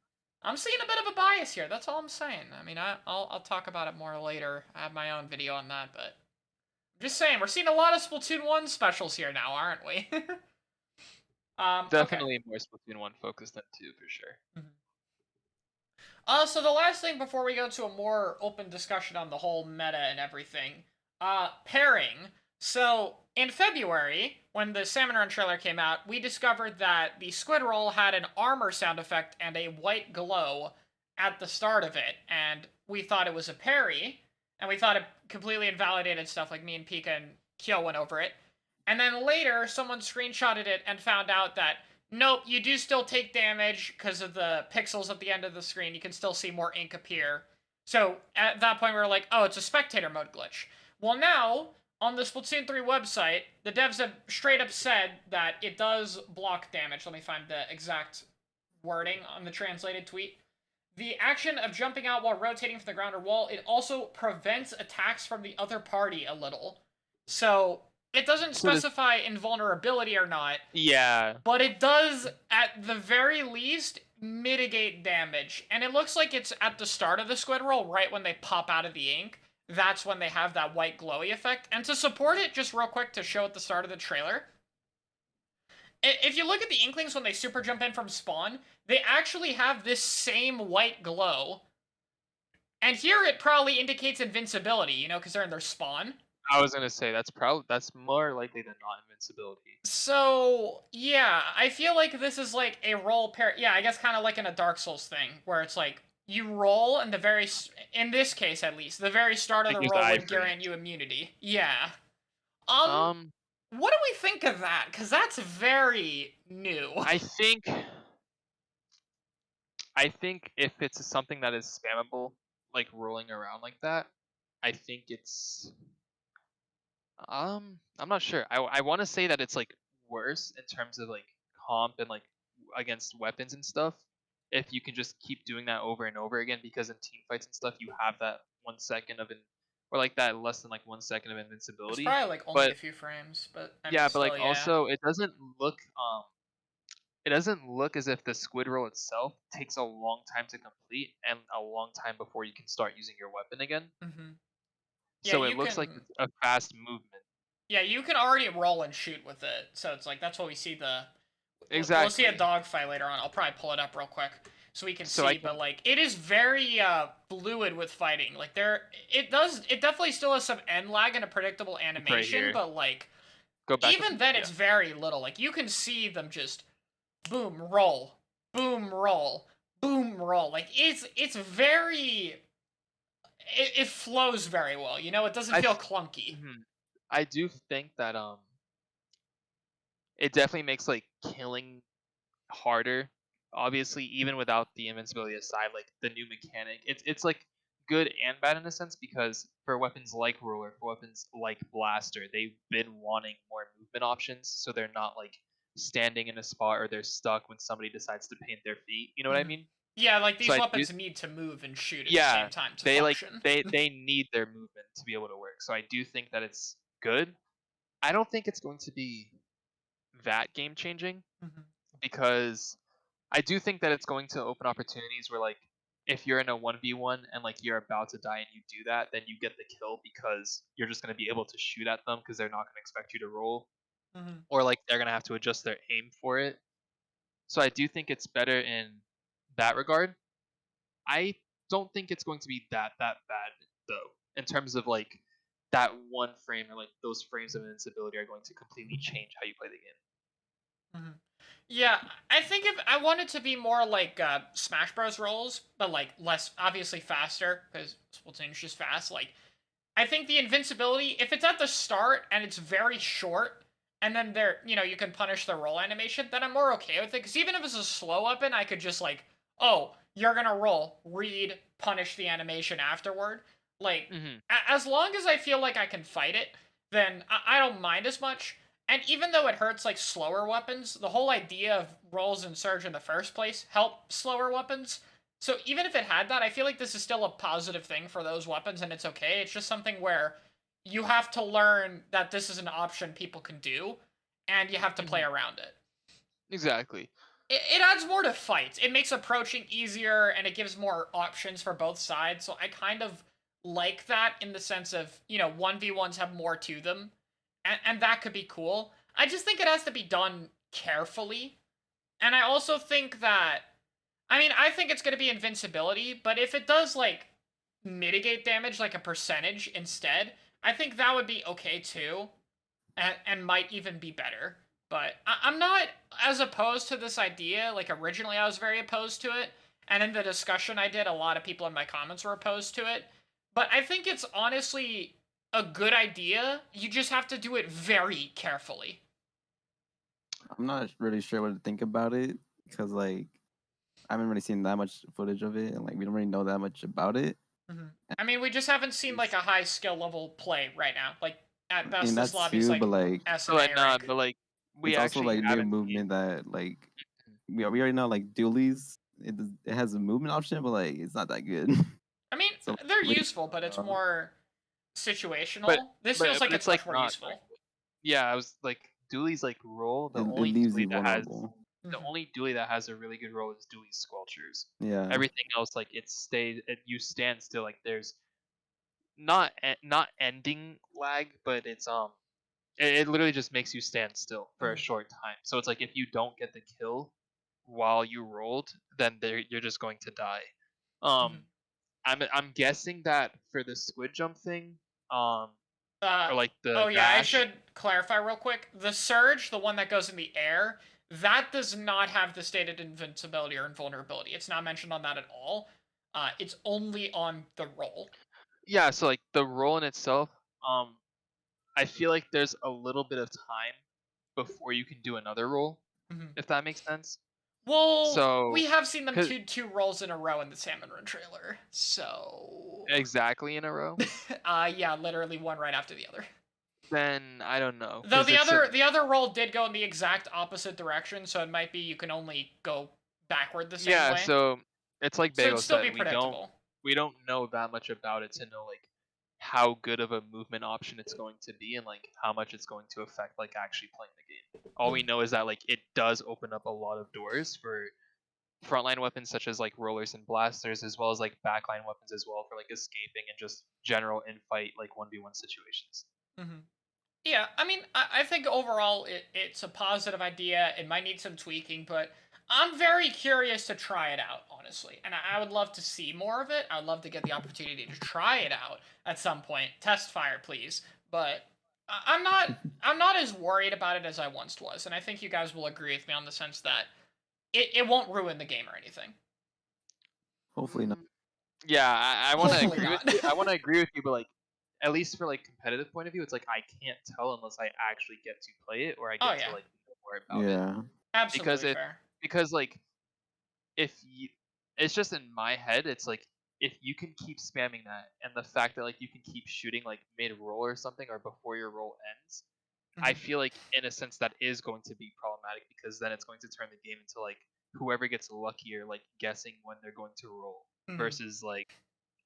I'm seeing a bit of a bias here. That's all I'm saying. I mean, I'll talk about it more later. I have my own video on that, but I'm just saying we're seeing a lot of Splatoon 1 specials here now, aren't we? Okay. Definitely more Splatoon 1 focused than 2 for sure. Mhm. So the last thing before we go to a more open discussion on the whole meta and everything, pairing. So in February, when the Salmon Run trailer came out, we discovered that the squid roll had an armor sound effect and a white glow at the start of it, and we thought it was a parry, and we thought it completely invalidated stuff. Like me and Pika and Kyo went over it, and then later someone screenshotted it and found out that nope, you do still take damage because of the pixels at the end of the screen. You can still see more ink appear. So at that point, we were like, oh, it's a spectator mode glitch. Well, now, on the Splatoon 3 website, the devs have straight up said that it does block damage. Let me find the exact wording on the translated tweet. The action of jumping out while rotating from the ground or wall, it also prevents attacks from the other party a little. So it doesn't So this, specify invulnerability or not, yeah, but it does, at the very least, mitigate damage. And it looks like it's at the start of the squid roll, right when they pop out of the ink. That's when they have that white glowy effect. And to support it, just real quick to show at the start of the trailer, if you look at the Inklings when they super jump in from spawn, they actually have this same white glow. And here it probably indicates invincibility, you know, because they're in their spawn. I was gonna say that's more likely than not invincibility. So, yeah, I feel like this is like a roll pair. Yeah, I guess kind of like in a Dark Souls thing, where it's like you roll, and in this case at least, the very start of Like the use the roll would iframe. grant you immunity. Yeah. Um, What do we think of that? Because that's very new. I think I think if it's something that is spammable, like rolling around like that, I think it's I'm not sure. I want to say that it's like worse in terms of like comp and like against weapons and stuff. If you can just keep doing that over and over again, because in team fights and stuff, you have that 1 second of or like that less than like 1 second of It's invincibility. probably like only But a few frames, but I mean, yeah, but like still, yeah. also it doesn't look as if the squid roll itself takes a long time to complete and a long time before you can start using your weapon again. Mm-hmm. Yeah, So it you looks like can. it's a fast movement. Yeah, you can already roll and shoot with it, so it's like that's what we see the. We'll see a Exactly. dogfight later on. I'll probably pull it up real quick so we can So I see. But don't like, it is very fluid with fighting. Like it definitely still has some end lag and a predictable right animation, here. but like Go back a even bit. then, Yeah. it's very little. Like you can see them just boom roll, boom roll, boom roll. Like it's very. It flows very well. You know, it doesn't I feel th- clunky. mhm. I do think that it definitely makes like killing harder. Obviously, even without the invincibility aside, like the new mechanic, it's like good and bad in a sense, because for weapons like roller, for weapons like blaster, they've been wanting more movement options, so they're not like standing in a spot or they're stuck when somebody decides to paint their feet. You know what I Mhm. mean? Yeah, like So these I do. weapons need to move and shoot at the Yeah, same time to they like function. they need their movement to be able to work. So I do think that it's good. I don't think it's going to be that game changing, Mhm. because I do think that it's going to open opportunities where, like, if you're in a 1v1 and like you're about to die and you do that, then you get the kill because you're just going to be able to shoot at them because they're not going to expect you to roll, Mhm. or like they're going to have to adjust their aim for it. So I do think it's better in that regard. I don't think it's going to be that bad though, in terms of like that one frame or like those frames of invincibility are going to completely change how you play the game. Mhm. Yeah, I think if I want it to be more like Smash Bros. Rolls, but like less obviously faster because Splatoon's just fast. Like I think the invincibility, if it's at the start and it's very short, and then you can punish the roll animation, then I'm more okay with it. Because even if it's a slow weapon, I could just like, oh, you're gonna roll, read, punish the animation afterward. Like, Hmm. as long as I feel like I can fight it, then I don't mind as much. And even though it hurts like slower weapons, the whole idea of rolls and surge in the first place help slower weapons. So even if it had that, I feel like this is still a positive thing for those weapons and it's okay. It's just something where you have to learn that this is an option people can do and you have to play Hmm. around it. Exactly. It adds more to fights. It makes approaching easier and it gives more options for both sides. So I kind of like that in the sense of, 1v1s have more to them. And that could be cool. I just think it has to be done carefully. And I also think that I think it's going to be invincibility, but if it does like mitigate damage like a percentage instead, I think that would be okay too, and might even be better. But I'm not as opposed to this idea. Like originally, I was very opposed to it, and in the discussion I did, a lot of people in my comments were opposed to it. But I think it's honestly a good idea. You just have to do it very carefully. I'm not really sure what to think about it because like I haven't really seen that much footage of it, and like we don't really know that much about it. Mhm. We just haven't seen like a high skill level play right now. Like at I mean best, this that lobby's too, but like like S But and like, A nah, rank. but like we it's also actually like new haven't seen. movement that like we already know like dualies. It has a movement option, but like it's not that good. I mean, So they're we useful, but it's uh, more But situational. This feels but like it's it's much like more not. useful. Yeah, I was like Dooley's like roll. it leaves you vulnerable. The Hmm. only Dooley that has a really good roll is Dooley's Squelchers. Yeah, Everything else, like you stand still. Like there's not ending lag, but it literally just makes you stand still for a Hmm. short time. So it's like if you don't get the kill while you rolled, then you're just going to die. Hmm. Um, I'm guessing that for the squid jump thing, um, Uh, or like the oh yeah, I dash. should clarify real quick. The surge, the one that goes in the air, that does not have the stated invincibility or invulnerability. It's not mentioned on that at all. It's only on the roll. Yeah, so like the roll in itself, um, I feel like there's a little bit of time before you can do another roll, Hmm. if that makes sense. Well, we So, have seen them 'cause- two rolls in a row in the Salmon Run trailer, so exactly in a row. yeah, literally one right after the other. Then I don't know. Though 'Cause the it's other roll did go in the exact opposite direction, so it might be you can only go backward the same yeah. way. So it's like So it'd Bagel still be said. predictable. We don't know that much about it to know like how good of a movement option it's going to be and like how much it's going to affect like actually playing the game. All we know is that like it does open up a lot of doors for frontline weapons such as like rollers and blasters, as well as like backline weapons as well for like escaping and just general in-fight like 1v1 situations. Mm-hmm. Yeah, I mean, I think overall it's a positive idea. It might need some tweaking, but I'm very curious to try it out, honestly. And I would love to see more of it. I would love to get the opportunity to try it out at some point. Test fire, please. But I'm not as worried about it as I once was, and I think you guys will agree with me on the sense that it won't ruin the game or anything. Hopefully not. Yeah, I want to Hopefully agree not. with you. I want to agree with you, but like at least for like competitive point of view, it's like I can't tell unless I actually get to play it or I Oh get yeah, to like know more about it. Yeah. Because absolutely fair. like if you, it's just in my head, it's like if you can keep spamming that and the fact that like you can keep shooting like mid roll or something or before your roll ends, I Mhm. feel like in a sense that is going to be problematic because then it's going to turn the game into like whoever gets luckier like guessing when they're going to roll Mhm. versus like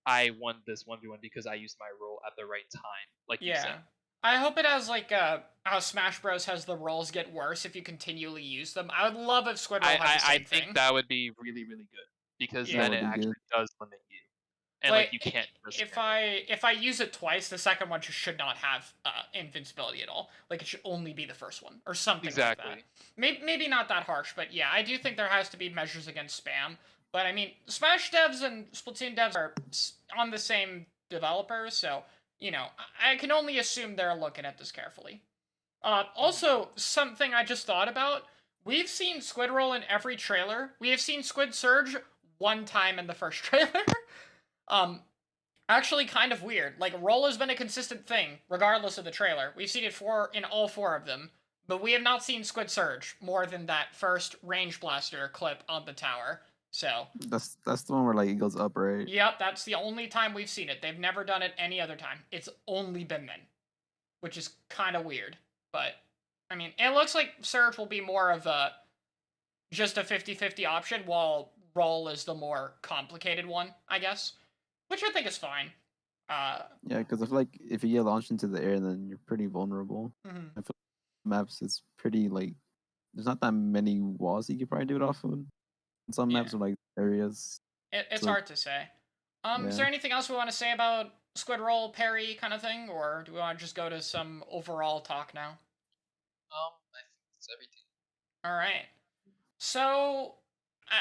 I won this 1v1 because I used my roll at the right time, like you said. Yeah. I hope it has like how Smash Bros has the rolls get worse if you continually use them. I would love if Squid Roll had the I same think thing. that would be really really good because Yeah. That then would it be actually good. does limit you and Like like you can't just if spam it. I use it twice, the second one just should not have invincibility at all. Like it should only be the first one or something like that. Exactly. Maybe not that harsh, but yeah, I do think there has to be measures against spam. But I mean, Smash devs and Splatoon devs are on the same developer, so you know, I can only assume they're looking at this carefully. Also, something I just thought about. We've seen Squid Roll in every trailer. We have seen Squid Surge one time in the first trailer. um, actually kind of weird. Like roll has been a consistent thing, regardless of the trailer. We've seen it in all four of them, but we have not seen Squid Surge more than that first range blaster clip on the tower. So That's the one where like it goes up, right? yep, that's the only time we've seen it. They've never done it any other time. It's only been then, which is kind of weird. But I mean, it looks like Surge will be more of a just a 50-50 option, while roll is the more complicated one, I guess, which I think is fine. Yeah, because I feel like if you get launched into the air, then you're pretty vulnerable. Mhm. I feel like maps is pretty like there's not that many walls you could probably do it off of. Some Yeah. maps are like areas. It's So, hard to say. Is yeah. there anything else we want to say about Squid Roll, parry kind of thing, or do we want to just go to some overall talk now? I think that's everything. All right. So,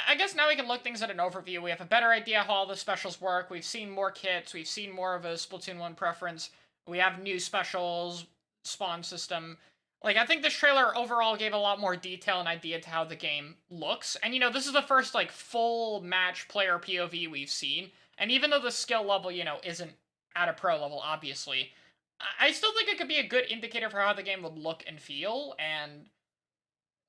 I guess now we can look things at an overview. We have a better idea how all the specials work. We've seen more kits. We've seen more of a Splatoon 1 preference. We have new specials, spawn system. Like, I think this trailer overall gave a lot more detail and idea to how the game looks. And, you know, this is the first, like, full match player POV we've seen. And even though the skill level, you know, isn't at a pro level, obviously, I still think it could be a good indicator for how the game would look and feel. And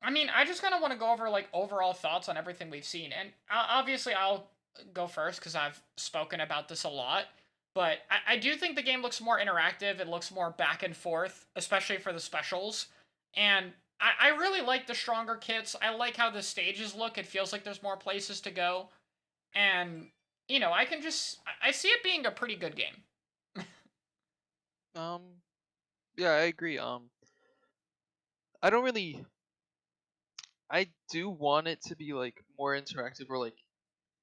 I mean, I just kind of want to go over like overall thoughts on everything we've seen, and obviously I'll go first because I've spoken about this a lot. But I do think the game looks more interactive. It looks more back and forth, especially for the specials. And I really like the stronger kits. I like how the stages look. It feels like there's more places to go. And, you know, I see it being a pretty good game. Um, yeah, I agree. I don't really. I do want it to be like more interactive, or like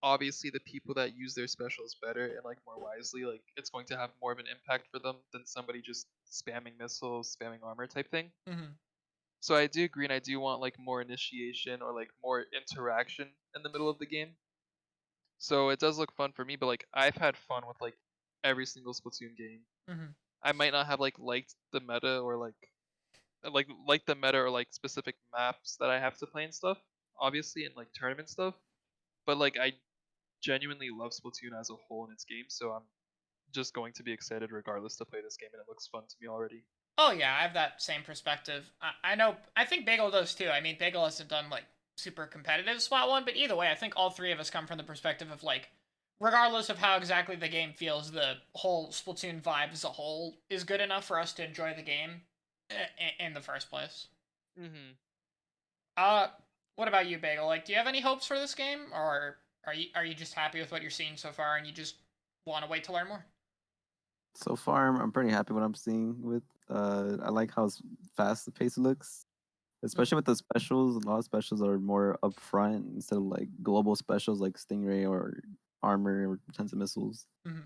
obviously the people that use their specials better and like more wisely, like it's going to have more of an impact for them than somebody just spamming missiles, spamming armor type thing. Mm-hmm. So I do agree, and I do want like more initiation or like more interaction in the middle of the game. So it does look fun for me, but like I've had fun with like every single Splatoon game. Mm-hmm. I might not have like liked the meta or like the meta or like specific maps that I have to play and stuff, obviously, and like tournament stuff. But like I genuinely love Splatoon as a whole in its game, so I'm just going to be excited regardless to play this game, and it looks fun to me already. Oh yeah, I have that same perspective. I know. I think Bagel does too. I mean, Bagel hasn't done like super competitive spot one, but either way, I think all three of us come from the perspective of like, regardless of how exactly the game feels, the whole Splatoon vibe as a whole is good enough for us to enjoy the game in the first place. Mm-hmm. What about you, Bagel? Like, do you have any hopes for this game, or are you just happy with what you're seeing so far and you just want to wait to learn more? So far, I'm pretty happy what I'm seeing with. I like how fast the pace looks, especially with the specials. A lot of specials are more upfront instead of like global specials like Stingray or Armor or Tons of Missiles, Mm-hmm.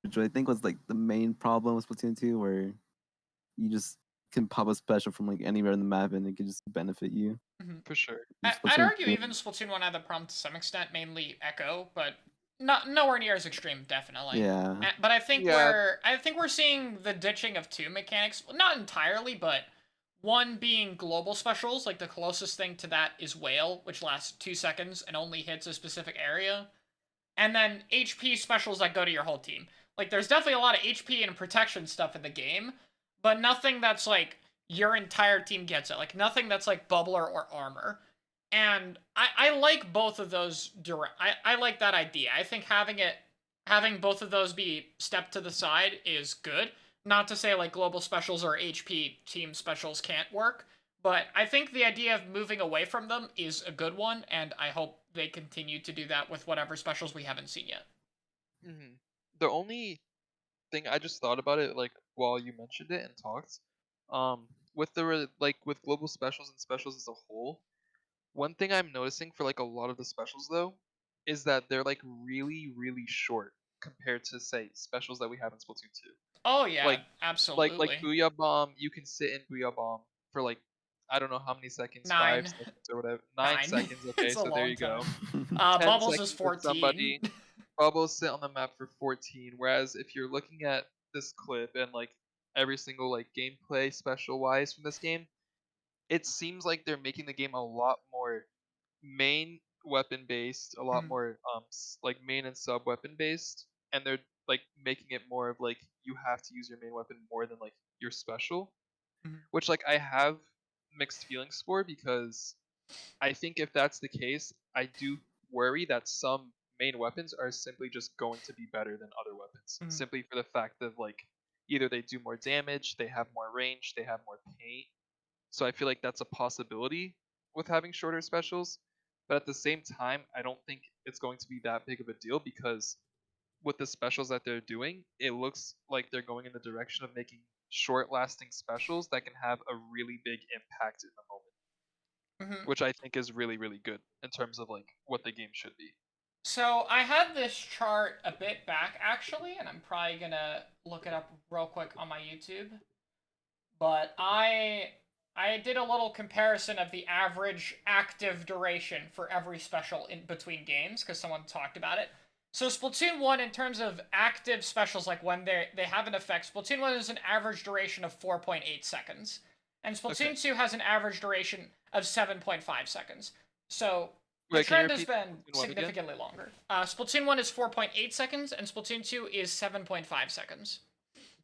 which I think was like the main problem with Splatoon 2, where you just can pop a special from like anywhere in the map and it can just benefit you. Mm-hmm. For sure. I'd Splatoon argue 2, even Splatoon 1 had the problem to some extent, mainly Echo, but not nowhere near as extreme, definitely. yeah, But I think Yeah. we're seeing the ditching of two mechanics, not entirely, but one being global specials, like the closest thing to that is Whale, which lasts 2 seconds and only hits a specific area, and then HP specials that go to your whole team. Like there's definitely a lot of HP and protection stuff in the game, but nothing that's like your entire team gets it. Like nothing that's like bubbler or armor. And I like both of those I like that idea. I think having both of those be stepped to the side is good. Not to say like global specials or HP team specials can't work, but I think the idea of moving away from them is a good one, and I hope they continue to do that with whatever specials we haven't seen yet. Mm-hmm. The only thing I just thought about it, like while you mentioned it and talked, with like with global specials and specials as a whole, one thing I'm noticing for like a lot of the specials though, is that they're like really really short compared to say specials that we have in Splatoon 2. Oh yeah, Like absolutely. Booyah Bomb, you can sit in Booyah Bomb for like I don't know how many seconds, 5 9. seconds or whatever, 9 9. seconds. Okay, It's a so there long you go. time. 10 Bubbles is seconds with 14. somebody. Bubbles sit on the map for 14. Whereas if you're looking at this clip and like every single like gameplay special wise from this game, it seems like they're making the game a lot more main weapon based, a lot Mhm, more like main and sub weapon based, and they're like making it more of like you have to use your main weapon more than like your special, mhm, which like I have mixed feelings for because I think if that's the case, I do worry that some main weapons are simply just going to be better than other weapons, mhm, simply for the fact of like either they do more damage, they have more range, they have more paint. So I feel like that's a possibility with having shorter specials. But at the same time, I don't think it's going to be that big of a deal because with the specials that they're doing, it looks like they're going in the direction of making short lasting specials that can have a really big impact in the moment, mhm. which I think is really, really good in terms of like what the game should be. So I had this chart a bit back actually, and I'm probably gonna look it up real quick on my YouTube. But I did a little comparison of the average active duration for every special in between games because someone talked about it. So Splatoon 1 in terms of active specials like when they have an effect, Splatoon 1 is an average duration of 4.8 seconds. And Okay. Splatoon 2 has an average duration of 7.5 seconds. So the Wait, can you trend has repeat been Splatoon 1 again? significantly longer. Splatoon 1 is 4.8 seconds and Splatoon 2 is 7.5 seconds.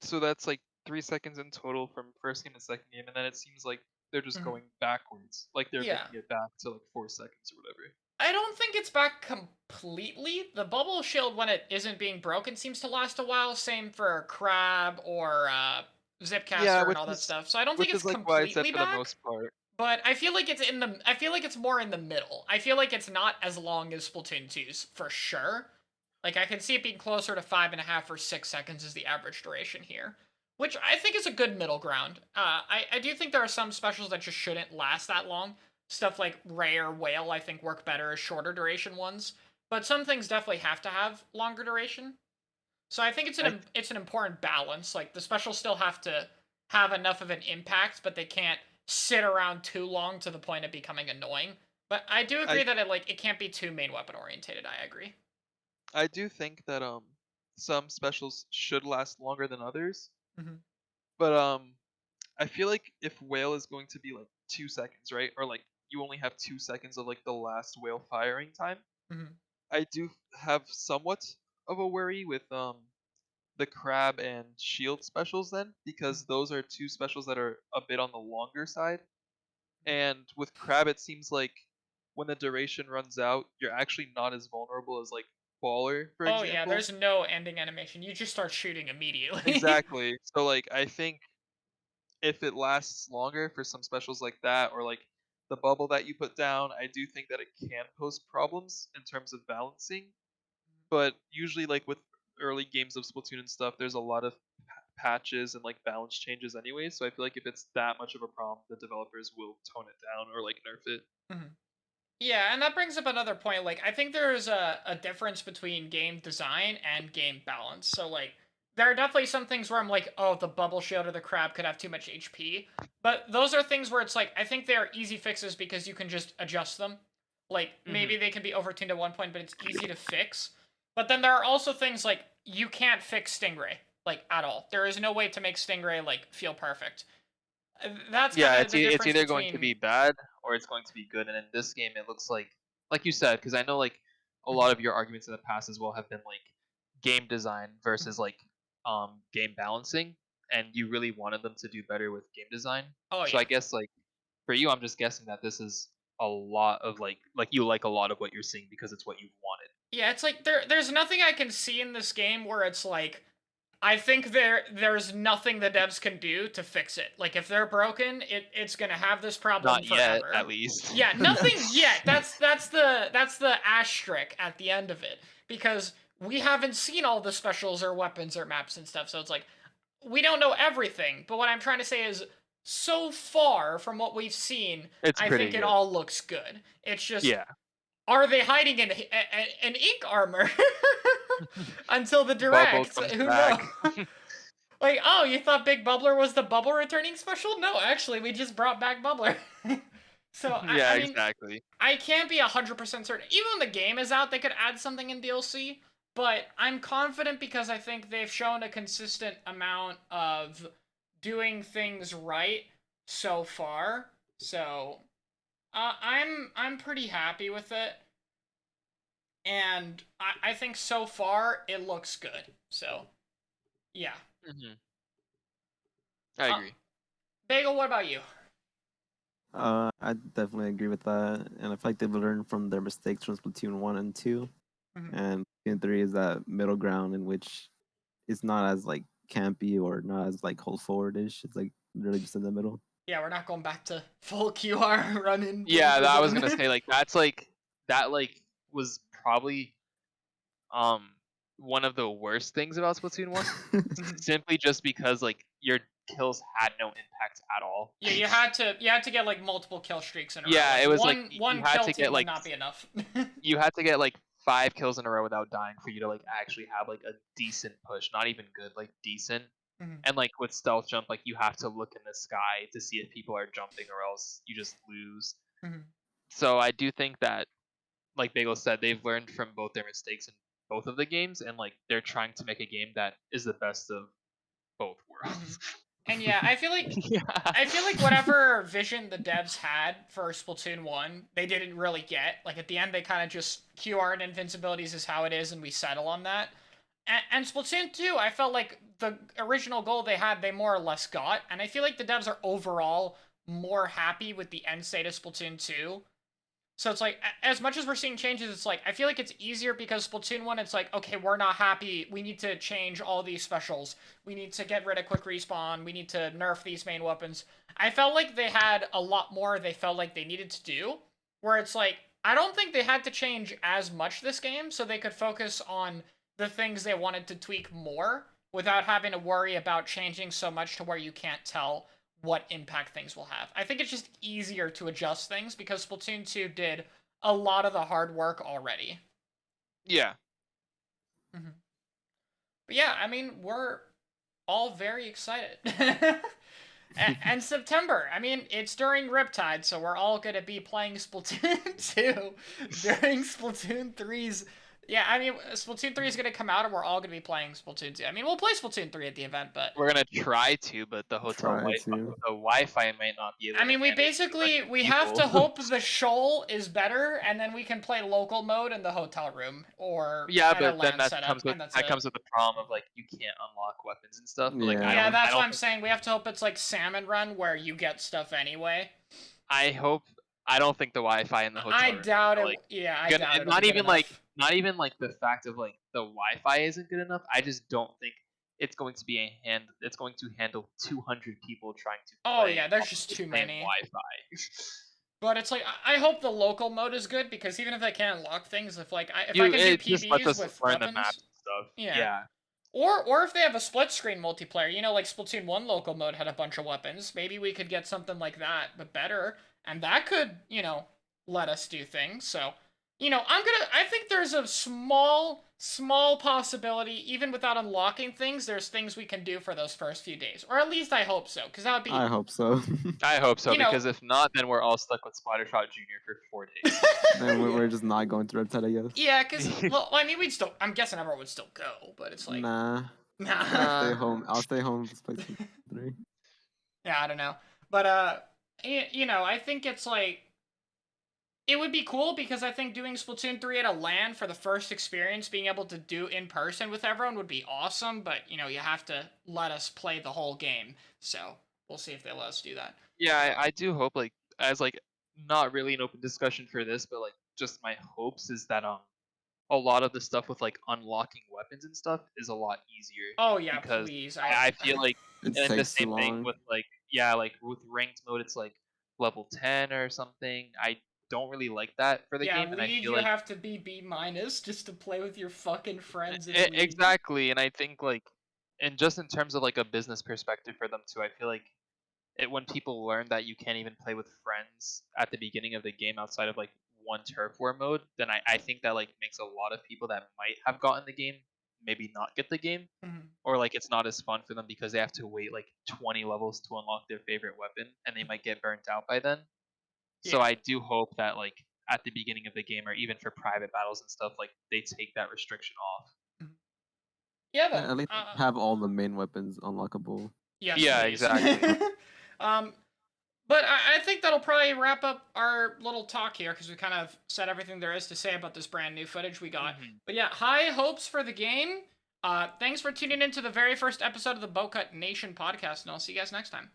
So that's like 3 seconds in total from first game to second game, and then it seems like they're just Mhm. going backwards, like they're Yeah. making it back to like 4 seconds or whatever. I don't think it's back completely. The bubble shield, when it isn't being broken, seems to last a while. Same for Crab or Yeah, Zipcaster and all that stuff. So I don't think which it's is like what I said completely for the back. most part. But I feel like it's in the. I feel like it's more in the middle. I feel like it's not as long as Splatoon 2's for sure. Like I can see it being closer to 5.5 or 6 seconds as the average duration here, which I think is a good middle ground. I do think there are some specials that just shouldn't last that long. Stuff like Ray or Whale, I think work better as shorter duration ones. But some things definitely have to have longer duration. So I think I it's an important balance. Like the specials still have to have enough of an impact, but they can't sit around too long to the point of becoming annoying. But I do I agree that it can't be too main weapon orientated. I agree. I do think that some specials should last longer than others, Mm-hmm. but I feel like if whale is going to be like 2 seconds, right, or like you only have 2 seconds of like the last whale firing time, Mm-hmm. I do have somewhat of a worry with the crab and shield specials then because those are two specials that are a bit on the longer side. And with crab, it seems like when the duration runs out, you're actually not as vulnerable as like Baller, for Oh example. yeah, there's no ending animation. You just start shooting immediately. Exactly. So like I think if it lasts longer for some specials like that, or like the bubble that you put down, I do think that it can pose problems in terms of balancing. But usually, like with early games of Splatoon and stuff, there's a lot of patches and like balance changes anyway. So I feel like if it's that much of a problem, the developers will tone it down or like nerf it. Mhm. Yeah, and that brings up another point. Like, I think there's a difference between game design and game balance. So, like, there are definitely some things where I'm like, oh, the bubble shield or the crab could have too much HP. But those are things where it's like, I think they are easy fixes because you can just adjust them. Like, maybe they can be overtuned at one point, but it's easy to fix. But then there are also things like, you can't fix Stingray, like, at all. There is no way to make Stingray, like, feel perfect. That's Yeah, kind of it's the it's difference either going to be between. bad or it's going to be good. And in this game, it looks like you said, because I know like a lot of your arguments in the past as well have been like game design versus like game balancing, and you really wanted them to do better with game design. Oh, So I yeah. guess like for you, I'm just guessing that this is a lot of like you like a lot of what you're seeing because it's what you've wanted. Yeah, it's like there's nothing I can see in this game where it's like I think there's nothing the devs can do to fix it. Like if they're broken, it's gonna have this problem Not yet, forever. at least. Yeah, nothing yet. That's the asterisk at the end of it because we haven't seen all the specials or weapons or maps and stuff. So it's like we don't know everything. But what I'm trying to say is so far from what we've seen, It's I pretty think it good. all looks good. It's just Yeah. are they hiding in ink armor until the Bubble direct? comes Who back. knows? Like, oh, you thought Big Bubbler was the bubble returning special? No, actually, we just brought back Bubbler. So Yeah, I mean, exactly. I can't be 100% certain. Even when the game is out, they could add something in DLC. But I'm confident because I think they've shown a consistent amount of doing things right so far. So I'm pretty happy with it, and I think so far it looks good. So yeah. Hmm. I agree. Bagel, what about you? I definitely agree with that, and I feel like they've learned from their mistakes from Splatoon 1 and 2, and Splatoon 3 is that middle ground in which it's not as like campy or not as like hold forward-ish. It's like literally just in the middle. Yeah, we're not going back to full QR running. Yeah, I was gonna zone. say like that's like that like was probably one of the worst things about Splatoon 1 simply just because like your kills had no impact at all. Yeah, you had to get like multiple kill streaks in a row. Yeah, Like, it was like one you had kill to team get would like not be enough. you had to get like 5 kills in a row without dying for you to like actually have like a decent push, not even good, like decent. And like with stealth jump, like you have to look in the sky to see if people are jumping or else you just lose. So I do think that, like Bagel said, they've learned from both their mistakes in both of the games, and like they're trying to make a game that is the best of both worlds. And yeah, I feel like Yeah. whatever vision the devs had for Splatoon 1, they didn't really get. Like at the end they kind of just QR and invincibilities is how it is and we settle on that. And Splatoon 2, I felt like the original goal they had, they more or less got. And I feel like the devs are overall more happy with the end state of Splatoon 2. So it's like, as much as we're seeing changes, it's like, I feel like it's easier because Splatoon 1, it's like, okay, we're not happy. We need to change all these specials. We need to get rid of quick respawn. We need to nerf these main weapons. I felt like they had a lot more they felt like they needed to do. Where it's like, I don't think they had to change as much this game, so they could focus on the things they wanted to tweak more without having to worry about changing so much to where you can't tell what impact things will have. I think it's just easier to adjust things because Splatoon 2 did a lot of the hard work already. Yeah. But yeah, I mean, we're all very excited. And September, I mean, it's during Riptide, so we're all going to be playing Splatoon 2 during Splatoon 3's. Yeah, I mean, Splatoon 3 is going to come out, and we're all going to be playing Splatoon 2. I mean, we'll play Splatoon 3 at the event, but We're gonna try to, but the Wi-Fi might not be able I mean, to we manage basically, much we have to people. hope the shoal is better, and then we can play local mode in the hotel room, or Yeah, at a but then LAN that setup, comes with and that's that it. comes with the problem of like you can't unlock weapons and stuff. But like Yeah. I Yeah, don't, that's I don't what I'm think- saying. We have to hope it's like Salmon Run, where you get stuff anyway. I hope I don't think the Wi-Fi in the hotel I room doubt is, it. like, Yeah, I gonna, doubt and it'll be good enough. not even like the fact of like the Wi-Fi isn't good enough. I just don't think it's going to be it's going to handle 200 people trying to Oh play yeah, there's off of just the too same many. Wi-Fi. But it's like I hope the local mode is good because even if they can't unlock things, if like if I You can do it just lets PBs us with learn the maps weapons, and stuff. yeah. Yeah. Or if they have a split screen multiplayer, you know, like Splatoon 1 local mode had a bunch of weapons. Maybe we could get something like that, but better. And that could, you know, let us do things. So, you know, I think there's a small possibility, even without unlocking things, there's things we can do for those first few days. Or at least I hope so, because that would be, I hope so. I hope so, You know- because if not, then we're all stuck with Splattershot Jr. for 4 days. Then Yeah. we're just not going to Riptide, I guess. Yeah, because, well, I mean, I'm guessing everyone would still go, but it's like, Nah. nah. Stay home. I'll stay home. Just play Splatoon 3. Yeah, I don't know. But, you know, I think it's like, it would be cool because I think doing Splatoon 3 at a LAN for the first experience, being able to do in person with everyone would be awesome, but, you know, you have to let us play the whole game. So, we'll see if they let us do that. Yeah, I do hope, like, as like not really an open discussion for this, but like just my hopes is that a lot of the stuff with like unlocking weapons and stuff is a lot easier. Oh, yeah, Because please. I feel like, It and the takes too same thing long. with like, yeah, like with ranked mode, it's like level 10 or something. I don't really like that for the Yeah, game, and I Weed, feel you like have to be B- just to play with your fucking friends in Weed. exactly, and I think like, and just in terms of like a business perspective for them too, I feel like when people learn that you can't even play with friends at the beginning of the game outside of like one turf war mode, then I think that like makes a lot of people that might have gotten the game maybe not get the game, Mhm. or like it's not as fun for them because they have to wait like 20 levels to unlock their favorite weapon and they might get burnt out by then. So Yeah. I do hope that like at the beginning of the game or even for private battles and stuff, like they take that restriction off. Yeah, then. At least have all the main weapons unlockable. Yes, Yeah, please. exactly. um, but I think that'll probably wrap up our little talk here because we kind of said everything there is to say about this brand new footage we got. Mhm. But yeah, high hopes for the game. Thanks for tuning in to the very first episode of the Bocut Nation podcast, and I'll see you guys next time.